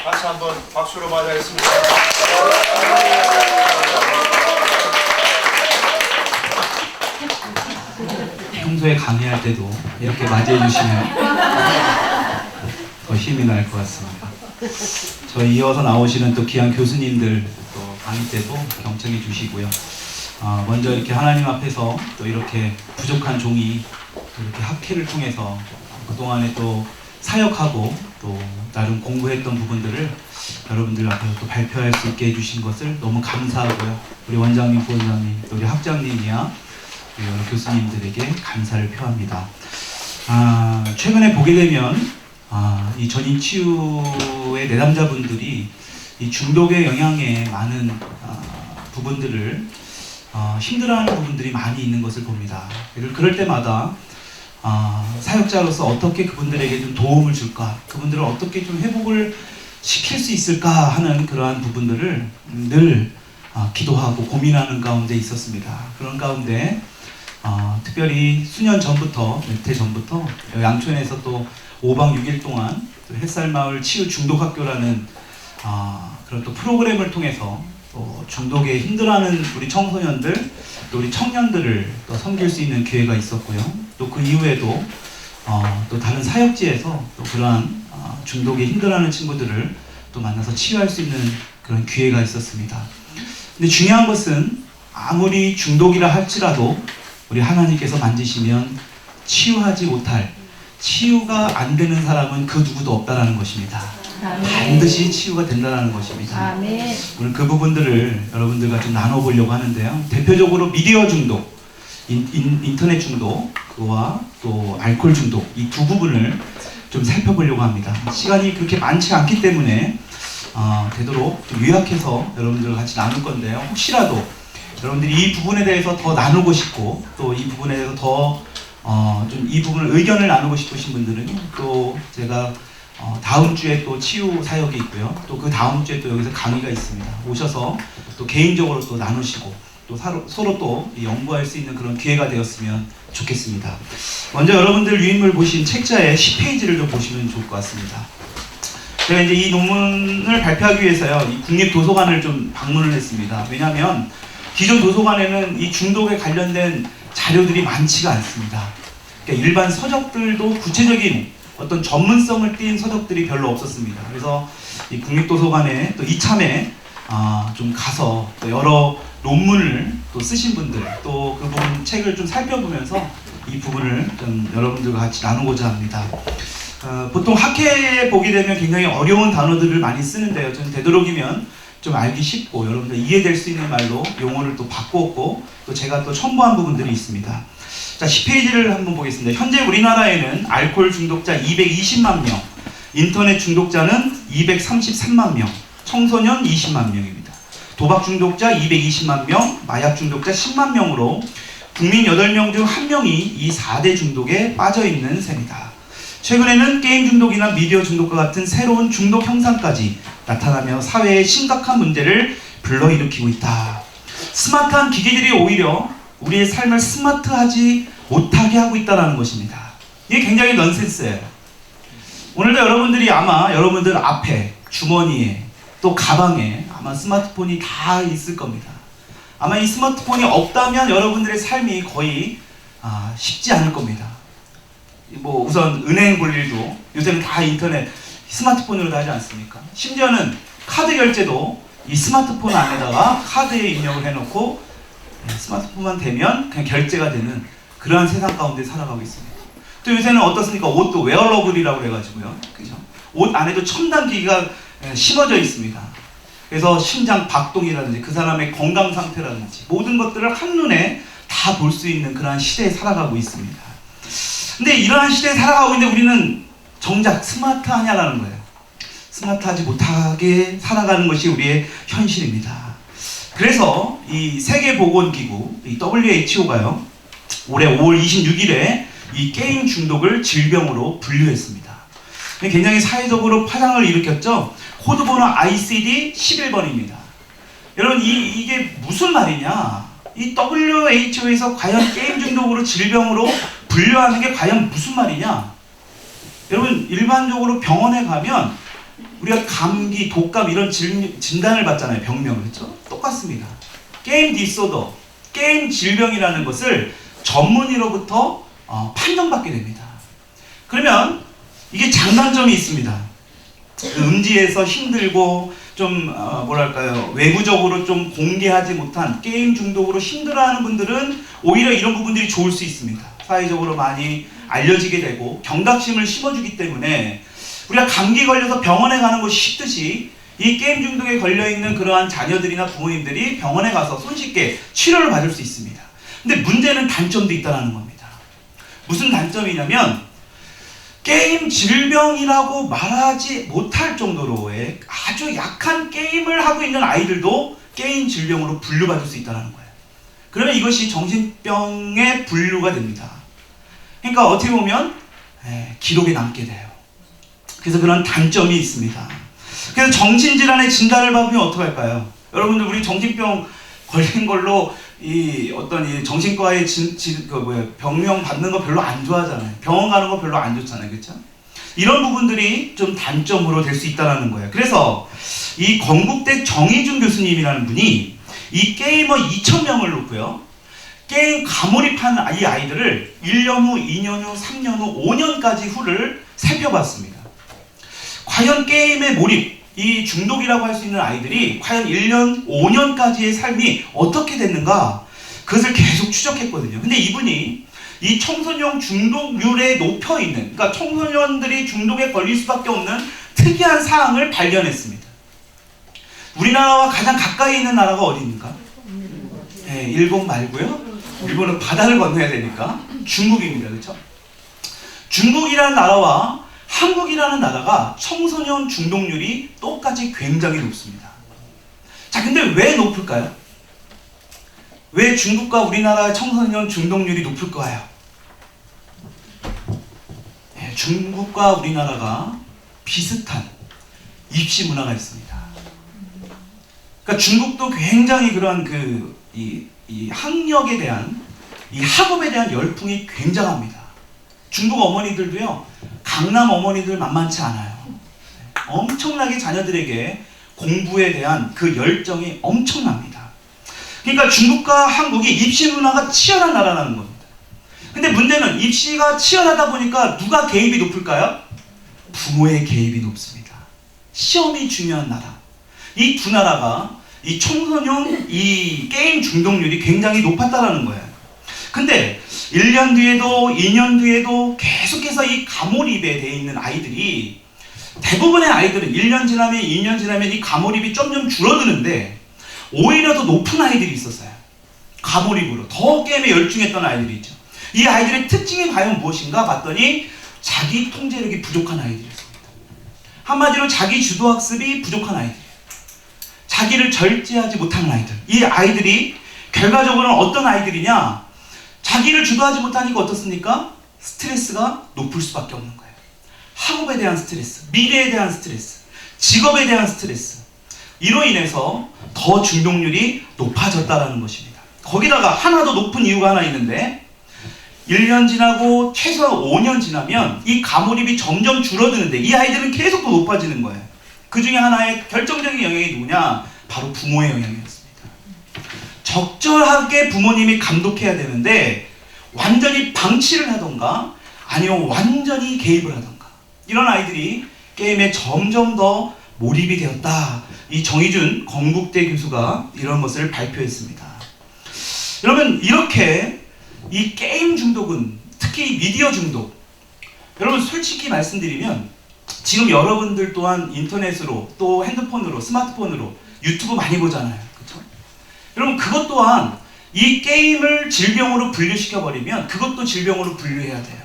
같이 한번 박수로 맞이하겠습니다. 평소에 강의할 때도 이렇게 맞이해 주시면 더 힘이 날 것 같습니다. 저희 이어서 나오시는 또 귀한 교수님들 또 강의 때도 경청해 주시고요. 먼저 이렇게 하나님 앞에서 또 이렇게 부족한 종이 또 이렇게 학회를 통해서 그동안에 또 사역하고 또 나름 공부했던 부분들을 여러분들 앞에서 또 발표할 수 있게 해주신 것을 너무 감사하고요. 우리 원장님, 부원장님, 또 우리 학장님이야 여러 교수님들에게 감사를 표합니다. 최근에 보게 되면 이 전인치유의 내담자분들이 이 중독의 영향에 많은 부분들을 힘들어하는 부분들이 많이 있는 것을 봅니다. 그럴 때마다 사역자로서 어떻게 그분들에게 좀 도움을 줄까, 그분들을 어떻게 좀 회복을 시킬 수 있을까 하는 그러한 부분들을 늘 기도하고 고민하는 가운데 있었습니다. 그런 가운데 특별히 수년 전부터, 몇 해 전부터 양촌에서 또 5박 6일 동안 또 햇살마을 치유 중독학교라는 그런 또 프로그램을 통해서 또 중독에 힘들어하는 우리 청소년들, 또 우리 청년들을 또 섬길 수 있는 기회가 있었고요. 또 그 이후에도 또 다른 사역지에서 또 그러한 중독에 힘들어하는 친구들을 또 만나서 치유할 수 있는 그런 기회가 있었습니다. 근데 중요한 것은 아무리 중독이라 할지라도 우리 하나님께서 만지시면 치유하지 못할, 치유가 안 되는 사람은 그 누구도 없다라는 것입니다. 아멘. 반드시 치유가 된다는 것입니다. 아멘. 오늘 그 부분들을 여러분들과 좀 나눠보려고 하는데요. 대표적으로 미디어 중독, 인터넷 중독, 그와 또 알코올 중독, 이 두 부분을 좀 살펴보려고 합니다. 시간이 그렇게 많지 않기 때문에 되도록 좀 요약해서 여러분들과 같이 나눌 건데요. 혹시라도 여러분들이 이 부분에 대해서 더 나누고 싶고 또 이 부분에 대해서 더 좀 이 부분을 의견을 나누고 싶으신 분들은 또 제가 다음 주에 또 치유 사역이 있고요. 또 그 다음 주에 또 여기서 강의가 있습니다. 오셔서 또 개인적으로 또 나누시고 또 서로 또 연구할 수 있는 그런 기회가 되었으면 좋겠습니다. 먼저 여러분들 유인물 보신 책자의 10페이지를 좀 보시면 좋을 것 같습니다. 제가 이제 이 논문을 발표하기 위해서요, 이 국립도서관을 좀 방문을 했습니다. 왜냐하면 기존 도서관에는 이 중독에 관련된 자료들이 많지가 않습니다. 그러니까 일반 서적들도 구체적인 어떤 전문성을 띈 서적들이 별로 없었습니다. 그래서 이 국립도서관에 또 이참에 좀 가서 또 여러 논문을 또 쓰신 분들, 또 그 부분 책을 좀 살펴보면서 이 부분을 좀 여러분들과 같이 나누고자 합니다. 보통 학회에 보게 되면 굉장히 어려운 단어들을 많이 쓰는데요. 저는 되도록이면 좀 알기 쉽고 여러분들 이해될 수 있는 말로 용어를 또 바꾸었고 또 제가 또 첨부한 부분들이 있습니다. 자, 10페이지를 한번 보겠습니다. 현재 우리나라에는 알코올 중독자 220만 명, 인터넷 중독자는 233만 명, 청소년 20만 명입니다. 도박 중독자 220만 명, 마약 중독자 10만 명으로 국민 8명 중 1명이 이 4대 중독에 빠져있는 셈이다. 최근에는 게임 중독이나 미디어 중독과 같은 새로운 중독 형상까지 나타나며 사회에 심각한 문제를 불러일으키고 있다. 스마트한 기기들이 오히려 우리의 삶을 스마트하지 못하게 하고 있다는 것입니다. 이게 굉장히 넌센스예요. 오늘도 여러분들이 아마 여러분들 앞에, 주머니에, 또 가방에 아마 스마트폰이 다 있을 겁니다. 아마 이 스마트폰이 없다면 여러분들의 삶이 거의 쉽지 않을 겁니다. 뭐 우선 은행 볼 일도 요새는 다 인터넷, 스마트폰으로 다 하지 않습니까? 심지어는 카드 결제도 이 스마트폰 안에다가 카드에 입력을 해놓고 스마트폰만 되면 그냥 결제가 되는 그러한 세상 가운데 살아가고 있습니다. 또 요새는 어떻습니까? 옷도 웨어러블이라고 해가지고요. 그죠? 옷 안에도 첨단 기기가 심어져 있습니다. 그래서 심장 박동이라든지 그 사람의 건강 상태라든지 모든 것들을 한눈에 다 볼 수 있는 그러한 시대에 살아가고 있습니다. 근데 이러한 시대에 살아가고 있는데 우리는 정작 스마트하냐라는 거예요. 스마트하지 못하게 살아가는 것이 우리의 현실입니다. 그래서 이 세계보건기구, 이 WHO가요, 올해 5월 26일에 이 게임 중독을 질병으로 분류했습니다. 굉장히 사회적으로 파장을 일으켰죠. 코드번호 ICD-11번입니다. 여러분 이게 무슨 말이냐? 이 WHO에서 과연 게임 중독으로 질병으로 분류하는 게 과연 무슨 말이냐? 여러분 일반적으로 병원에 가면 우리가 감기, 독감 이런 진단을 받잖아요. 병명을. 그렇죠? 똑같습니다. 게임 디소더, 게임 질병이라는 것을 전문의로부터 판정받게 됩니다. 그러면 이게 장단점이 있습니다. 음지에서 힘들고 좀 뭐랄까요, 외부적으로 좀 공개하지 못한 게임 중독으로 힘들어하는 분들은 오히려 이런 부분들이 좋을 수 있습니다. 사회적으로 많이 알려지게 되고 경각심을 심어주기 때문에 우리가 감기 걸려서 병원에 가는 것이 쉽듯이 이 게임 중독에 걸려있는 그러한 자녀들이나 부모님들이 병원에 가서 손쉽게 치료를 받을 수 있습니다. 근데 문제는 단점도 있다는 겁니다. 무슨 단점이냐면 게임 질병이라고 말하지 못할 정도로의 아주 약한 게임을 하고 있는 아이들도 게임 질병으로 분류받을 수 있다는 거예요. 그러면 이것이 정신병에 분류가 됩니다. 그러니까 어떻게 보면 기록에 남게 돼요. 그래서 그런 단점이 있습니다. 그래서 정신질환의 진단을 받으면 어떡할까요? 여러분들 우리 정신병 걸린 걸로 이 정신과의 병명 받는 거 별로 안 좋아하잖아요. 병원 가는 거 별로 안 좋잖아요. 그렇죠? 이런 부분들이 좀 단점으로 될 수 있다는 거예요. 그래서 이 건국대 정의준 교수님이라는 분이 이 게이머 2,000명을 놓고요. 게임 가몰입한 이 아이들을 1년 후, 2년 후, 3년 후, 5년까지 후를 살펴봤습니다. 과연 게임에 몰입, 이 중독이라고 할 수 있는 아이들이 과연 1년, 5년까지의 삶이 어떻게 됐는가, 그것을 계속 추적했거든요. 근데 이분이 이 청소년 중독률에 높여있는, 그러니까 청소년들이 중독에 걸릴 수밖에 없는 특이한 사항을 발견했습니다. 우리나라와 가장 가까이 있는 나라가 어디입니까? 일본 말고요. 일본은 바다를 건너야 되니까 중국입니다. 그렇죠? 중국이라는 나라와 한국이라는 나라가 청소년 중독률이 똑같이 굉장히 높습니다. 자, 근데 왜 높을까요? 왜 중국과 우리나라 청소년 중독률이 높을까요? 중국과 우리나라가 비슷한 입시 문화가 있습니다. 그러니까 중국도 굉장히 그런 이 학력에 대한, 이 학업에 대한 열풍이 굉장합니다. 중국 어머니들도요, 강남 어머니들 만만치 않아요. 엄청나게 자녀들에게 공부에 대한 그 열정이 엄청납니다. 그러니까 중국과 한국이 입시 문화가 치열한 나라라는 겁니다. 근데 문제는 입시가 치열하다 보니까 누가 개입이 높을까요? 부모의 개입이 높습니다. 시험이 중요한 나라. 이 두 나라가 이 청소년 이 게임 중독률이 굉장히 높았다라는 거예요. 근데 1년 뒤에도 2년 뒤에도 계속해서 이 가몰입에 돼 있는 아이들이, 대부분의 아이들은 1년 지나면 2년 지나면 이 가몰입이 점점 줄어드는데 오히려 더 높은 아이들이 있었어요. 가몰입으로 더 게임에 열중했던 아이들이 있죠. 이 아이들의 특징이 과연 무엇인가 봤더니 자기 통제력이 부족한 아이들이었습니다. 한마디로 자기 주도학습이 부족한 아이들이에요. 자기를 절제하지 못하는 아이들. 이 아이들이 결과적으로는 어떤 아이들이냐? 자기를 주도하지 못하니까 어떻습니까? 스트레스가 높을 수밖에 없는 거예요. 학업에 대한 스트레스, 미래에 대한 스트레스, 직업에 대한 스트레스. 이로 인해서 더 중독률이 높아졌다는 것입니다. 거기다가 하나 더 높은 이유가 하나 있는데, 1년 지나고 최소한 5년 지나면 이 가몰입이 점점 줄어드는데 이 아이들은 계속 더 높아지는 거예요. 그 중에 하나의 결정적인 영향이 누구냐? 바로 부모의 영향이었습니다. 적절하게 부모님이 감독해야 되는데 완전히 방치를 하던가 아니면 완전히 개입을 하던가, 이런 아이들이 게임에 점점 더 몰입이 되었다. 이 정의준 건국대 교수가 이런 것을 발표했습니다. 여러분, 이렇게 이 게임 중독은, 특히 미디어 중독, 여러분 솔직히 말씀드리면 지금 여러분들 또한 인터넷으로 또 핸드폰으로, 스마트폰으로 유튜브 많이 보잖아요. 그렇죠? 여러분, 그것 또한 이 게임을 질병으로 분류시켜버리면 그것도 질병으로 분류해야 돼요.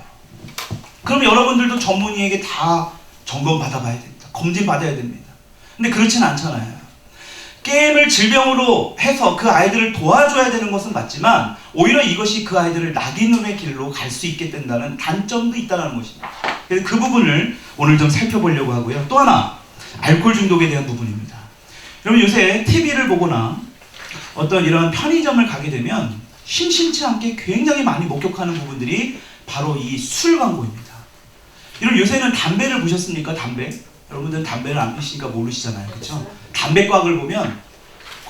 그럼 여러분들도 전문의에게 다 점검 받아봐야 됩니다. 검진 받아야 됩니다. 근데 그렇진 않잖아요. 게임을 질병으로 해서 그 아이들을 도와줘야 되는 것은 맞지만 오히려 이것이 그 아이들을 낙인의 길로 갈 수 있게 된다는 단점도 있다는 것입니다. 그래서 그 부분을 오늘 좀 살펴보려고 하고요. 또 하나, 알코올 중독에 대한 부분입니다. 여러분, 요새 TV를 보거나 어떤 이런 편의점을 가게 되면 심심치 않게 굉장히 많이 목격하는 부분들이 바로 이 술 광고입니다. 여러분, 요새는 담배를 보셨습니까? 담배? 여러분들은 담배를 안 피시니까 모르시잖아요. 그렇죠? 담배곽을 보면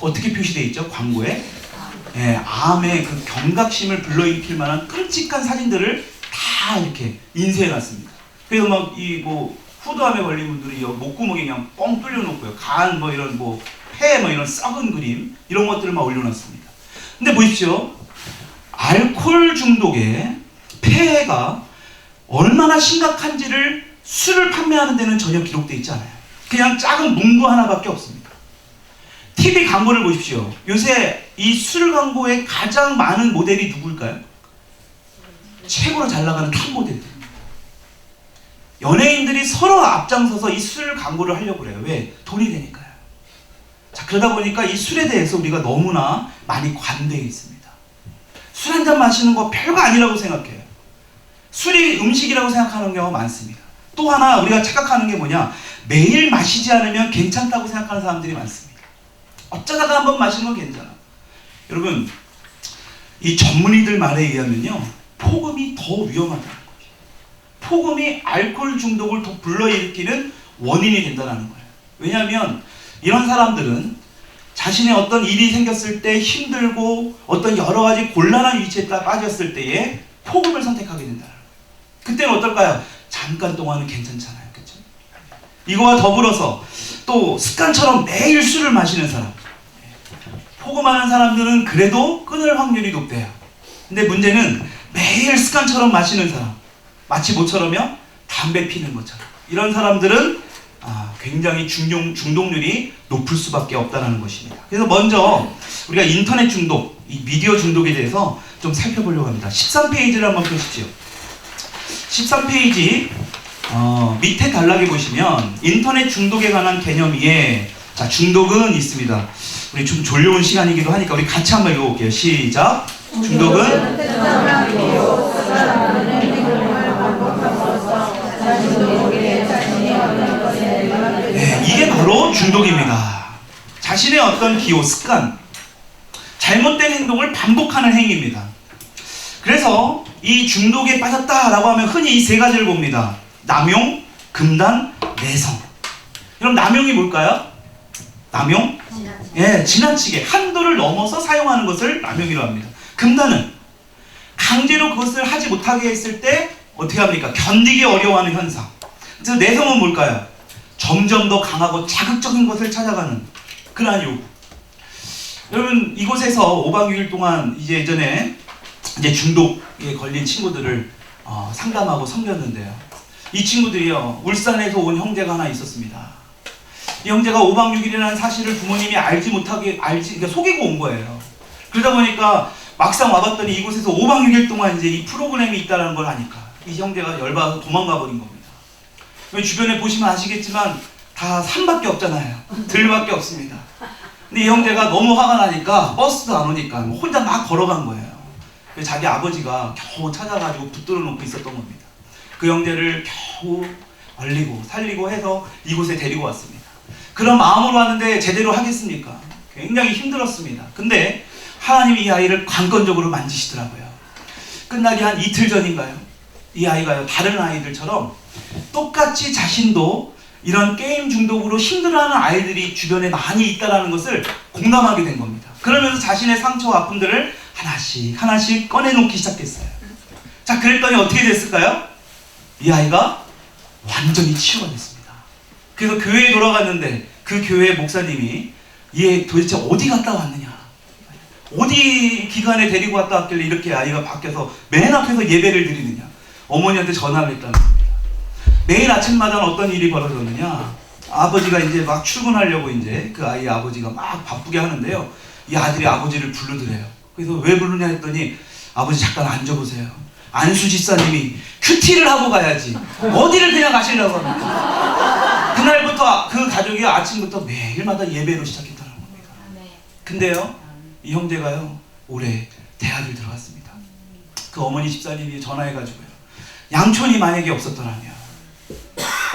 어떻게 표시되어 있죠? 광고에 예, 암의 그 경각심을 불러일으킬 만한 끔찍한 사진들을 다 이렇게 인쇄해놨습니다. 그래서 막 이 뭐 후두암에 걸린 분들이 목구멍에 그냥 뻥 뚫려놓고요. 간 뭐 이런 뭐 폐 뭐 이런 썩은 그림 이런 것들을 막 올려놨습니다. 근데 보십시오. 알코올 중독의 폐해가 얼마나 심각한지를 술을 판매하는 데는 전혀 기록되어 있지 않아요. 그냥 작은 문구 하나밖에 없습니다. TV 광고를 보십시오. 요새 이 술 광고의 가장 많은 모델이 누구일까요? 최고로 잘 나가는 탑 모델들. 연예인들이 서로 앞장서서 이 술 광고를 하려고 그래요. 왜? 돈이 되니까요. 자, 그러다 보니까 이 술에 대해서 우리가 너무나 많이 관대해 있습니다. 술 한 잔 마시는 거 별거 아니라고 생각해요. 술이 음식이라고 생각하는 경우가 많습니다. 또 하나 우리가 착각하는 게 뭐냐? 매일 마시지 않으면 괜찮다고 생각하는 사람들이 많습니다. 어쩌다가 한번 마시는 건 괜찮아. 여러분, 이 전문의들 말에 의하면요, 폭음이 더 위험하다는 거예요. 폭음이 알코올 중독을 더 불러일으키는 원인이 된다는 거예요. 왜냐하면 이런 사람들은 자신의 어떤 일이 생겼을 때 힘들고 어떤 여러 가지 곤란한 위치에 빠졌을 때에 폭음을 선택하게 된다는 거예요. 그때는 어떨까요? 잠깐 동안은 괜찮잖아요. 그렇죠? 이거와 더불어서 또 습관처럼 매일 술을 마시는 사람, 폭음하는 사람들은 그래도 끊을 확률이 높대요. 근데 문제는 매일 습관처럼 마시는 사람, 마치 뭐처럼요? 담배 피는 것처럼. 이런 사람들은 굉장히 중독률이 높을 수밖에 없다는 것입니다. 그래서 먼저 우리가 인터넷 중독, 이 미디어 중독에 대해서 좀 살펴보려고 합니다. 13페이지를 한번 펴십시오. 13페이지 밑에 단락에 보시면 인터넷 중독에 관한 개념 위에 자, 중독은 있습니다. 우리 좀 졸려온 시간이기도 하니까 우리 같이 한번 읽어볼게요. 시작. 중독은 네, 이게 바로 중독입니다. 자신의 어떤 기호, 습관, 잘못된 행동을 반복하는 행위입니다. 그래서 이 중독에 빠졌다라고 하면 흔히 이 세 가지를 봅니다. 남용, 금단, 내성. 그럼 남용이 뭘까요? 남용? 예, 지나치게 한도를 넘어서 사용하는 것을 남용이라고 합니다. 금단은 강제로 그것을 하지 못하게 했을 때 어떻게 합니까? 견디기 어려워하는 현상. 그래서 내성은 뭘까요? 점점 더 강하고 자극적인 것을 찾아가는 그러한 요구. 여러분, 이곳에서 5박 6일 동안 예전에 중독에 걸린 친구들을 상담하고 섬겼는데요. 이 친구들이요, 울산에서 온 형제가 하나 있었습니다. 이 형제가 5박 6일이라는 사실을 부모님이 그러니까 속이고 온 거예요. 그러다 보니까 막상 와봤더니 이곳에서 5박 6일 동안 이제 이 프로그램이 있다는 걸 하니까 이 형제가 열받아서 도망가 버린 겁니다. 주변에 보시면 아시겠지만 다 산밖에 없잖아요. 들밖에 없습니다. 근데 이 형제가 너무 화가 나니까 버스도 안 오니까 혼자 막 걸어간 거예요. 자기 아버지가 겨우 찾아가지고 붙들어 놓고 있었던 겁니다. 그 형제를 겨우 얼리고 살리고 해서 이곳에 데리고 왔습니다. 그런 마음으로 하는데 제대로 하겠습니까? 굉장히 힘들었습니다. 근데 하나님이 이 아이를 관건적으로 만지시더라고요. 끝나기 한 이틀 전인가요? 이 아이가요, 다른 아이들처럼 똑같이 자신도 이런 게임 중독으로 힘들어하는 아이들이 주변에 많이 있다는 것을 공감하게 된 겁니다. 그러면서 자신의 상처와 아픔들을 하나씩 꺼내놓기 시작했어요. 자, 그랬더니 어떻게 됐을까요? 이 아이가 완전히 치유가 됐습니다. 그래서 교회에 돌아갔는데 그 교회 목사님이 얘 도대체 어디 갔다 왔느냐, 어디 기관에 데리고 갔다 왔길래 이렇게 아이가 바뀌어서 맨 앞에서 예배를 드리느냐, 어머니한테 전화를 했다는 겁니다. 매일 아침마다 어떤 일이 벌어졌느냐, 아버지가 이제 막 출근하려고 이제 그 아이의 아버지가 막 바쁘게 하는데요, 이 아들이 아버지를 부르더래요. 그래서 왜 부르냐 했더니 아버지 잠깐 앉아보세요. 안수 집사님이 큐티를 하고 가야지 어디를 그냥 가시려고 합니까? 그날부터 그 가족이 아침부터 매일마다 예배로 시작했다는 겁니다. 근데요, 이 형제가요, 올해 대학을 들어갔습니다. 그 어머니 집사님이 전화해가지고요, 양촌이 만약에 없었더라면,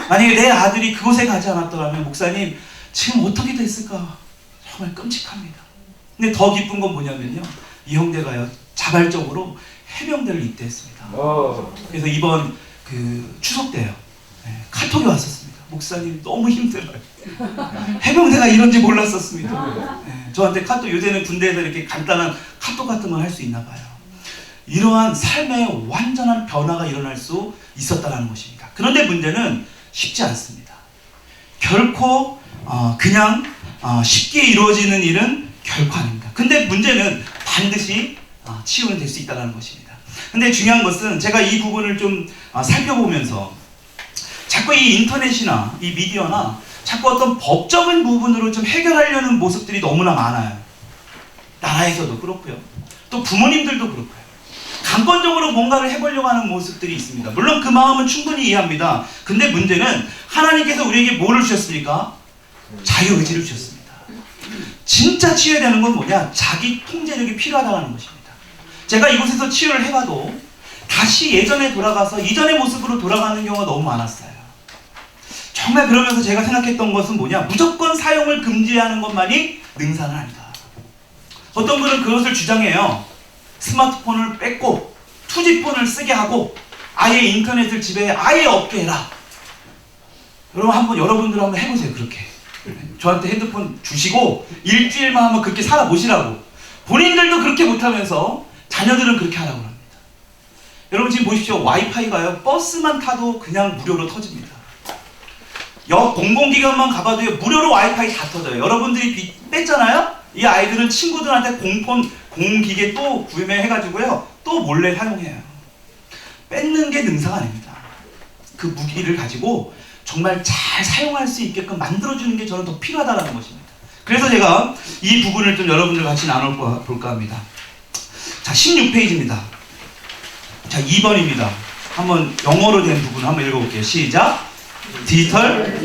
만약에 내 아들이 그곳에 가지 않았더라면 목사님 지금 어떻게 됐을까 정말 끔찍합니다. 근데 더 기쁜 건 뭐냐면요, 이 형제가요 자발적으로 해병대를 입대했습니다. 그래서 이번 그 추석 때요, 카톡이 왔었습니다. 목사님 너무 힘들어요. 해병대가 이런지 몰랐었습니다. 네, 저한테 카톡, 요새는 군대에서 이렇게 간단한 카톡 같은 걸 할 수 있나 봐요. 이러한 삶의 완전한 변화가 일어날 수 있었다는 것입니다. 그런데 문제는 쉽지 않습니다. 결코 그냥 쉽게 이루어지는 일은 결코 아닙니다. 근데 문제는 반드시 치유는 될 수 있다는 것입니다. 근데 중요한 것은 제가 이 부분을 좀 살펴보면서 자꾸 이 인터넷이나 이 미디어나 자꾸 어떤 법적인 부분으로 좀 해결하려는 모습들이 너무나 많아요. 나라에서도 그렇고요. 또 부모님들도 그렇고요. 강권적으로 뭔가를 해보려고 하는 모습들이 있습니다. 물론 그 마음은 충분히 이해합니다. 근데 문제는 하나님께서 우리에게 뭐를 주셨습니까? 자유의지를 주셨습니다. 진짜 치유해야 되는 건 뭐냐? 자기 통제력이 필요하다는 것입니다. 제가 이곳에서 치유를 해봐도 다시 예전에 돌아가서 이전의 모습으로 돌아가는 경우가 너무 많았어요. 정말 그러면서 제가 생각했던 것은 뭐냐? 무조건 사용을 금지하는 것만이 능사는 아니다. 어떤 분은 그것을 주장해요. 스마트폰을 뺏고 투지폰을 쓰게 하고 아예 인터넷을 집에 아예 없게 해라. 여러분들 한번 해보세요. 그렇게 저한테 핸드폰 주시고 일주일만 한번 그렇게 살아보시라고. 본인들도 그렇게 못하면서 자녀들은 그렇게 하라고 합니다. 여러분 지금 보십시오. 와이파이가요 버스만 타도 그냥 무료로 터집니다. 역 공공기관만 가봐도요 무료로 와이파이 다 터져요. 여러분들이 뺐잖아요. 이 아이들은 친구들한테 공기계 또 구매해가지고요 또 몰래 사용해요. 뺏는 게 능사가 아닙니다. 그 무기를 가지고 정말 잘 사용할 수 있게끔 만들어주는 게 저는 더 필요하다는 것입니다. 그래서 제가 이 부분을 좀 여러분들 같이 나눠볼까 합니다. 자, 16페이지입니다. 자, 2번입니다. 한번 영어로 된 부분 한번 읽어볼게요. 시작. 디지털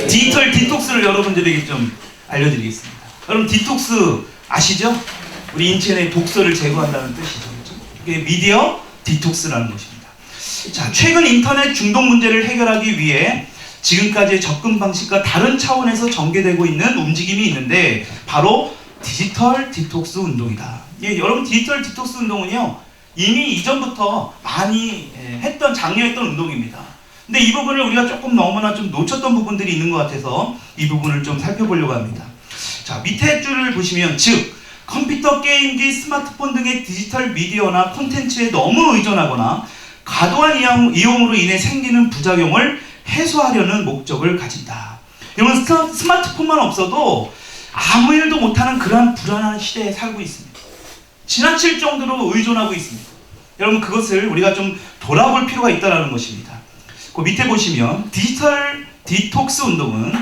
디톡스를 여러분들에게 좀 알려드리겠습니다. 여러분 디톡스 아시죠? 우리 인체의 독소를 제거한다는 뜻이죠. 이게 미디어 디톡스라는 것입니다. 자, 최근 인터넷 중독 문제를 해결하기 위해 지금까지의 접근 방식과 다른 차원에서 전개되고 있는 움직임이 있는데 바로 디지털 디톡스 운동이다. 예, 여러분 디지털 디톡스 운동은요 이미 이전부터 많이 장려했던 운동입니다. 근데 이 부분을 우리가 조금 너무나 좀 놓쳤던 부분들이 있는 것 같아서 이 부분을 좀 살펴보려고 합니다. 자, 밑에 줄을 보시면 즉 컴퓨터, 게임기, 스마트폰 등의 디지털 미디어나 콘텐츠에 너무 의존하거나 과도한 이용으로 인해 생기는 부작용을 해소하려는 목적을 가진다. 여러분 스마트폰만 없어도 아무 일도 못하는 그러한 불안한 시대에 살고 있습니다. 지나칠 정도로 의존하고 있습니다. 여러분 그것을 우리가 좀 돌아볼 필요가 있다는 것입니다. 그 밑에 보시면 디지털 디톡스 운동은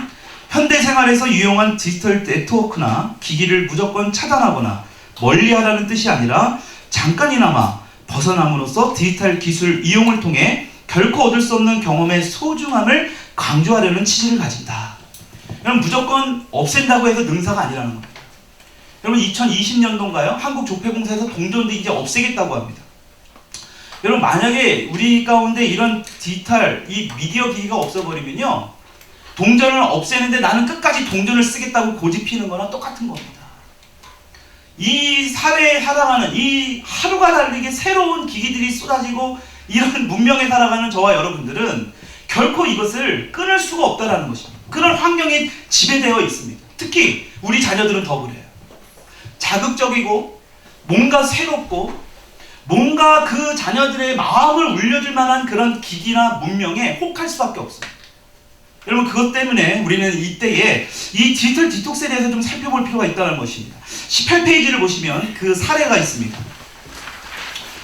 현대 생활에서 유용한 디지털 네트워크나 기기를 무조건 차단하거나 멀리하라는 뜻이 아니라 잠깐이나마 벗어남으로써 디지털 기술 이용을 통해 결코 얻을 수 없는 경험의 소중함을 강조하려는 취지를 가진다. 여러분 무조건 없앤다고 해서 능사가 아니라는 겁니다. 여러분 2020년도인가요? 한국조폐공사에서 동전도 이제 없애겠다고 합니다. 여러분 만약에 우리 가운데 이런 디지털 이 미디어 기기가 없어버리면요 동전을 없애는데 나는 끝까지 동전을 쓰겠다고 고집 피는 거랑 똑같은 겁니다. 이 사회에 살아가는 이 하루가 다르게 새로운 기기들이 쏟아지고 이런 문명에 살아가는 저와 여러분들은 결코 이것을 끊을 수가 없다는 것입니다. 그런 환경이 지배되어 있습니다. 특히 우리 자녀들은 더 그래요. 자극적이고 뭔가 새롭고 뭔가 그 자녀들의 마음을 울려줄 만한 그런 기기나 문명에 혹할 수밖에 없습니다. 여러분 그것 때문에 우리는 이때에 이 디지털 디톡스에 대해서 좀 살펴볼 필요가 있다는 것입니다. 18페이지를 보시면 그 사례가 있습니다.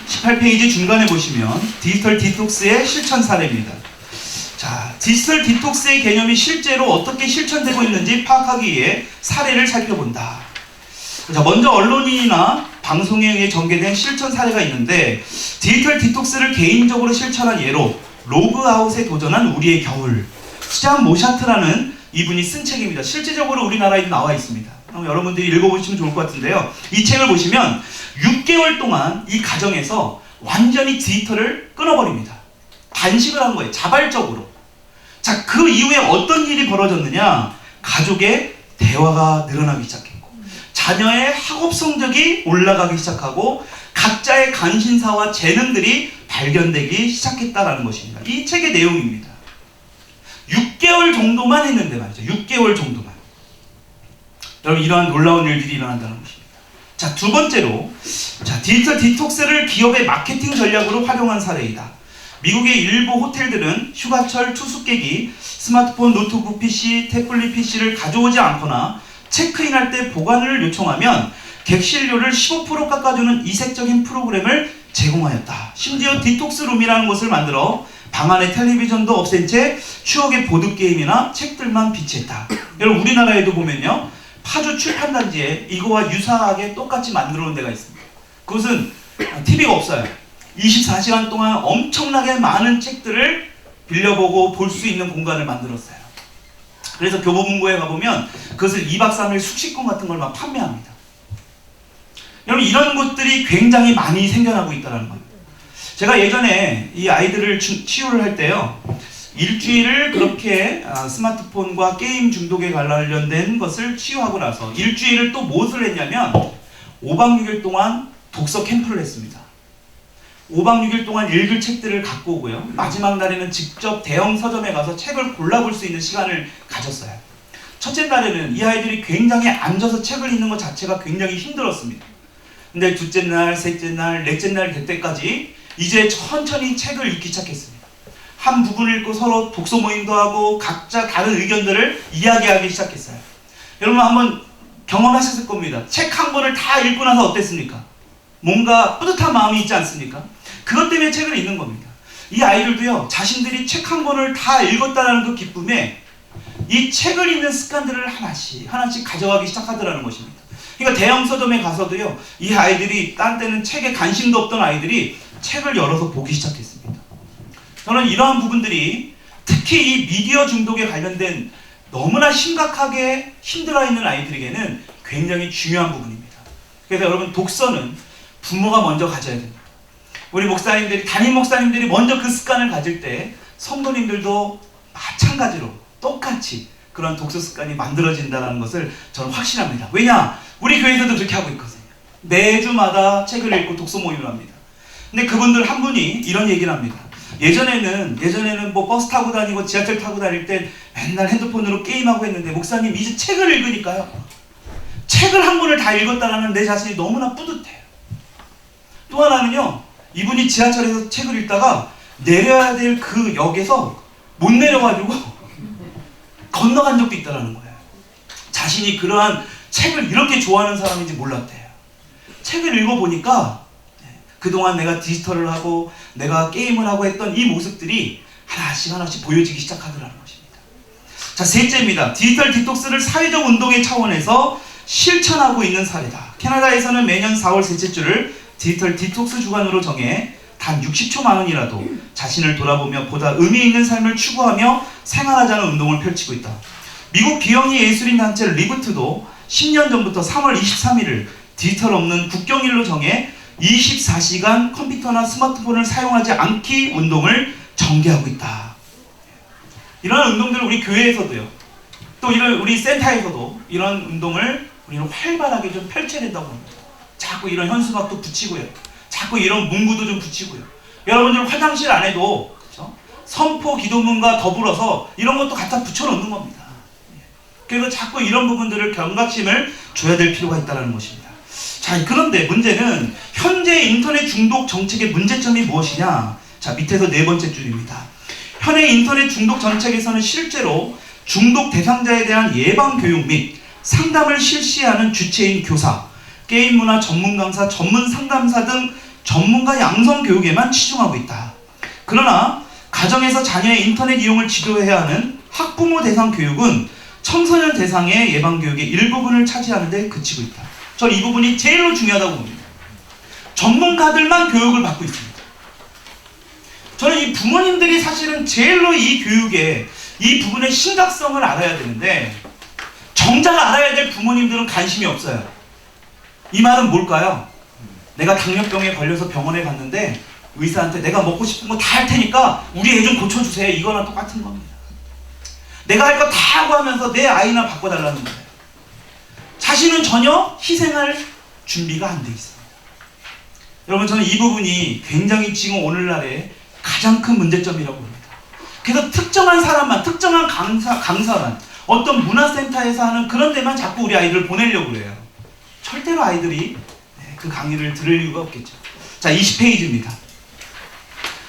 18페이지 중간에 보시면 디지털 디톡스의 실천 사례입니다. 자, 디지털 디톡스의 개념이 실제로 어떻게 실천되고 있는지 파악하기 위해 사례를 살펴본다. 자, 먼저 언론이나 방송에 의해 전개된 실천 사례가 있는데 디지털 디톡스를 개인적으로 실천한 예로 로그아웃에 도전한 우리의 겨울, 수잔 모샤트라는 이분이 쓴 책입니다. 실제적으로 우리나라에도 나와 있습니다. 여러분들이 읽어보시면 좋을 것 같은데요. 이 책을 보시면 6개월 동안 이 가정에서 완전히 디지털을 끊어버립니다. 단식을 한 거예요. 자발적으로. 자, 그 이후에 어떤 일이 벌어졌느냐? 가족의 대화가 늘어나기 시작했고 자녀의 학업 성적이 올라가기 시작하고 각자의 관심사와 재능들이 발견되기 시작했다는 것입니다. 이 책의 내용입니다. 6개월 정도만 했는데 말이죠. 6개월 정도만. 여러분, 이러한 놀라운 일들이 일어난다는 것입니다. 자, 두 번째로, 자, 디지털 디톡스를 기업의 마케팅 전략으로 활용한 사례이다. 미국의 일부 호텔들은 휴가철 투숙객이 스마트폰, 노트북 PC, 태블릿 PC를 가져오지 않거나 체크인할 때 보관을 요청하면 객실료를 15% 깎아주는 이색적인 프로그램을 제공하였다. 심지어 디톡스룸이라는 곳을 만들어 방 안에 텔레비전도 없앤 채 추억의 보드게임이나 책들만 비치했다. 여러분, 우리나라에도 보면요, 파주 출판단지에 이거와 유사하게 똑같이 만들어 놓은 데가 있습니다. 그것은 TV가 없어요. 24시간 동안 엄청나게 많은 책들을 빌려보고 볼 수 있는 공간을 만들었어요. 그래서 교보문고에 가보면 그것을 2박 3일 숙식권 같은 걸 막 판매합니다. 여러분, 이런 곳들이 굉장히 많이 생겨나고 있다는 거예요. 제가 예전에 이 아이들을 치유를 할 때요, 일주일을 그렇게 스마트폰과 게임 중독에 관련된 것을 치유하고 나서 일주일을 또 무엇을 했냐면 5박 6일 동안 독서 캠프를 했습니다. 5박 6일 동안 읽을 책들을 갖고 오고요, 마지막 날에는 직접 대형 서점에 가서 책을 골라볼 수 있는 시간을 가졌어요. 첫째 날에는 이 아이들이 굉장히 앉아서 책을 읽는 것 자체가 굉장히 힘들었습니다. 근데 둘째 날, 셋째 날, 넷째 날 될 때까지 이제 천천히 책을 읽기 시작했습니다. 한 부분을 읽고 서로 독서 모임도 하고 각자 다른 의견들을 이야기하기 시작했어요. 여러분, 한번 경험하셨을 겁니다. 책 한 권을 다 읽고 나서 어땠습니까? 뭔가 뿌듯한 마음이 있지 않습니까? 그것 때문에 책을 읽는 겁니다. 이 아이들도요, 자신들이 책 한 권을 다 읽었다는 그 기쁨에 이 책을 읽는 습관들을 하나씩 가져가기 시작하더라는 것입니다. 그러니까 대형 서점에 가서도요, 이 아이들이, 딴 때는 책에 관심도 없던 아이들이 책을 열어서 보기 시작했습니다. 저는 이러한 부분들이 특히 이 미디어 중독에 관련된 너무나 심각하게 힘들어있는 아이들에게는 굉장히 중요한 부분입니다. 그래서 여러분, 독서는 부모가 먼저 가져야 됩니다. 우리 목사님들이, 담임 목사님들이 먼저 그 습관을 가질 때 성도님들도 마찬가지로 똑같이 그런 독서 습관이 만들어진다는 것을 저는 확신합니다. 왜냐? 우리 교회에서도 그렇게 하고 있거든요. 매주마다 책을 읽고 독서 모임을 합니다. 근데 그분들 한 분이 이런 얘기를 합니다. 예전에는 뭐 버스 타고 다니고 지하철 타고 다닐 때 맨날 핸드폰으로 게임하고 했는데, 목사님, 이제 책을 읽으니까요, 책을 한 권을 다 읽었다라는 내 자신이 너무나 뿌듯해요. 또 하나는요, 이분이 지하철에서 책을 읽다가 내려야 될 그 역에서 못 내려가지고 건너간 적도 있다는 거예요. 자신이 그러한 책을 이렇게 좋아하는 사람인지 몰랐대요. 책을 읽어보니까 그동안 내가 디지털을 하고 내가 게임을 하고 했던 이 모습들이 하나씩 보여지기 시작하더라는 것입니다. 자, 셋째입니다. 디지털 디톡스를 사회적 운동의 차원에서 실천하고 있는 사례다. 캐나다에서는 매년 4월 셋째 주를 디지털 디톡스 주간으로 정해 단 60초만원이라도 자신을 돌아보며 보다 의미 있는 삶을 추구하며 생활하자는 운동을 펼치고 있다. 미국 비영리 예술인 단체 리부트도 10년 전부터 3월 23일을 디지털 없는 국경일로 정해 24시간 컴퓨터나 스마트폰을 사용하지 않기 운동을 전개하고 있다. 이런 운동들을 우리 교회에서도요, 또 이런 우리 센터에서도 이런 운동을 우리는 활발하게 좀 펼쳐야 된다고 합니다. 자꾸 이런 현수막도 붙이고요, 자꾸 이런 문구도 좀 붙이고요. 여러분들 화장실 안에도, 그렇죠? 선포 기도문과 더불어서 이런 것도 갖다 붙여놓는 겁니다. 그래서 자꾸 이런 부분들을 경각심을 줘야 될 필요가 있다는 것입니다. 자, 그런데 문제는 현재 인터넷 중독 정책의 문제점이 무엇이냐? 자, 밑에서 네 번째 줄입니다. 현행 인터넷 중독 정책에서는 실제로 중독 대상자에 대한 예방 교육 및 상담을 실시하는 주체인 교사, 게임 문화 전문 강사, 전문 상담사 등 전문가 양성 교육에만 치중하고 있다. 그러나 가정에서 자녀의 인터넷 이용을 지도해야 하는 학부모 대상 교육은 청소년 대상의 예방 교육의 일부분을 차지하는 데 그치고 있다. 저는 이 부분이 제일로 중요하다고 봅니다. 전문가들만 교육을 받고 있습니다. 저는 이 부모님들이 사실은 제일로 이 교육에 이 부분의 심각성을 알아야 되는데, 정작 알아야 될 부모님들은 관심이 없어요. 이 말은 뭘까요? 내가 당뇨병에 걸려서 병원에 갔는데 의사한테 내가 먹고 싶은 거 다 할 테니까 우리 애 좀 고쳐주세요. 이거랑 똑같은 겁니다. 내가 할 거 다 하고 하면서 내 아이나 바꿔달라는 거예요. 자신은 전혀 희생할 준비가 안 돼 있습니다. 여러분, 저는 이 부분이 굉장히 지금 오늘날의 가장 큰 문제점이라고 봅니다. 그래서 특정한 사람만, 특정한 강사만, 어떤 문화센터에서 하는 그런 데만 자꾸 우리 아이들을 보내려고 그래요. 절대로 아이들이 그 강의를 들을 이유가 없겠죠. 자, 20페이지입니다.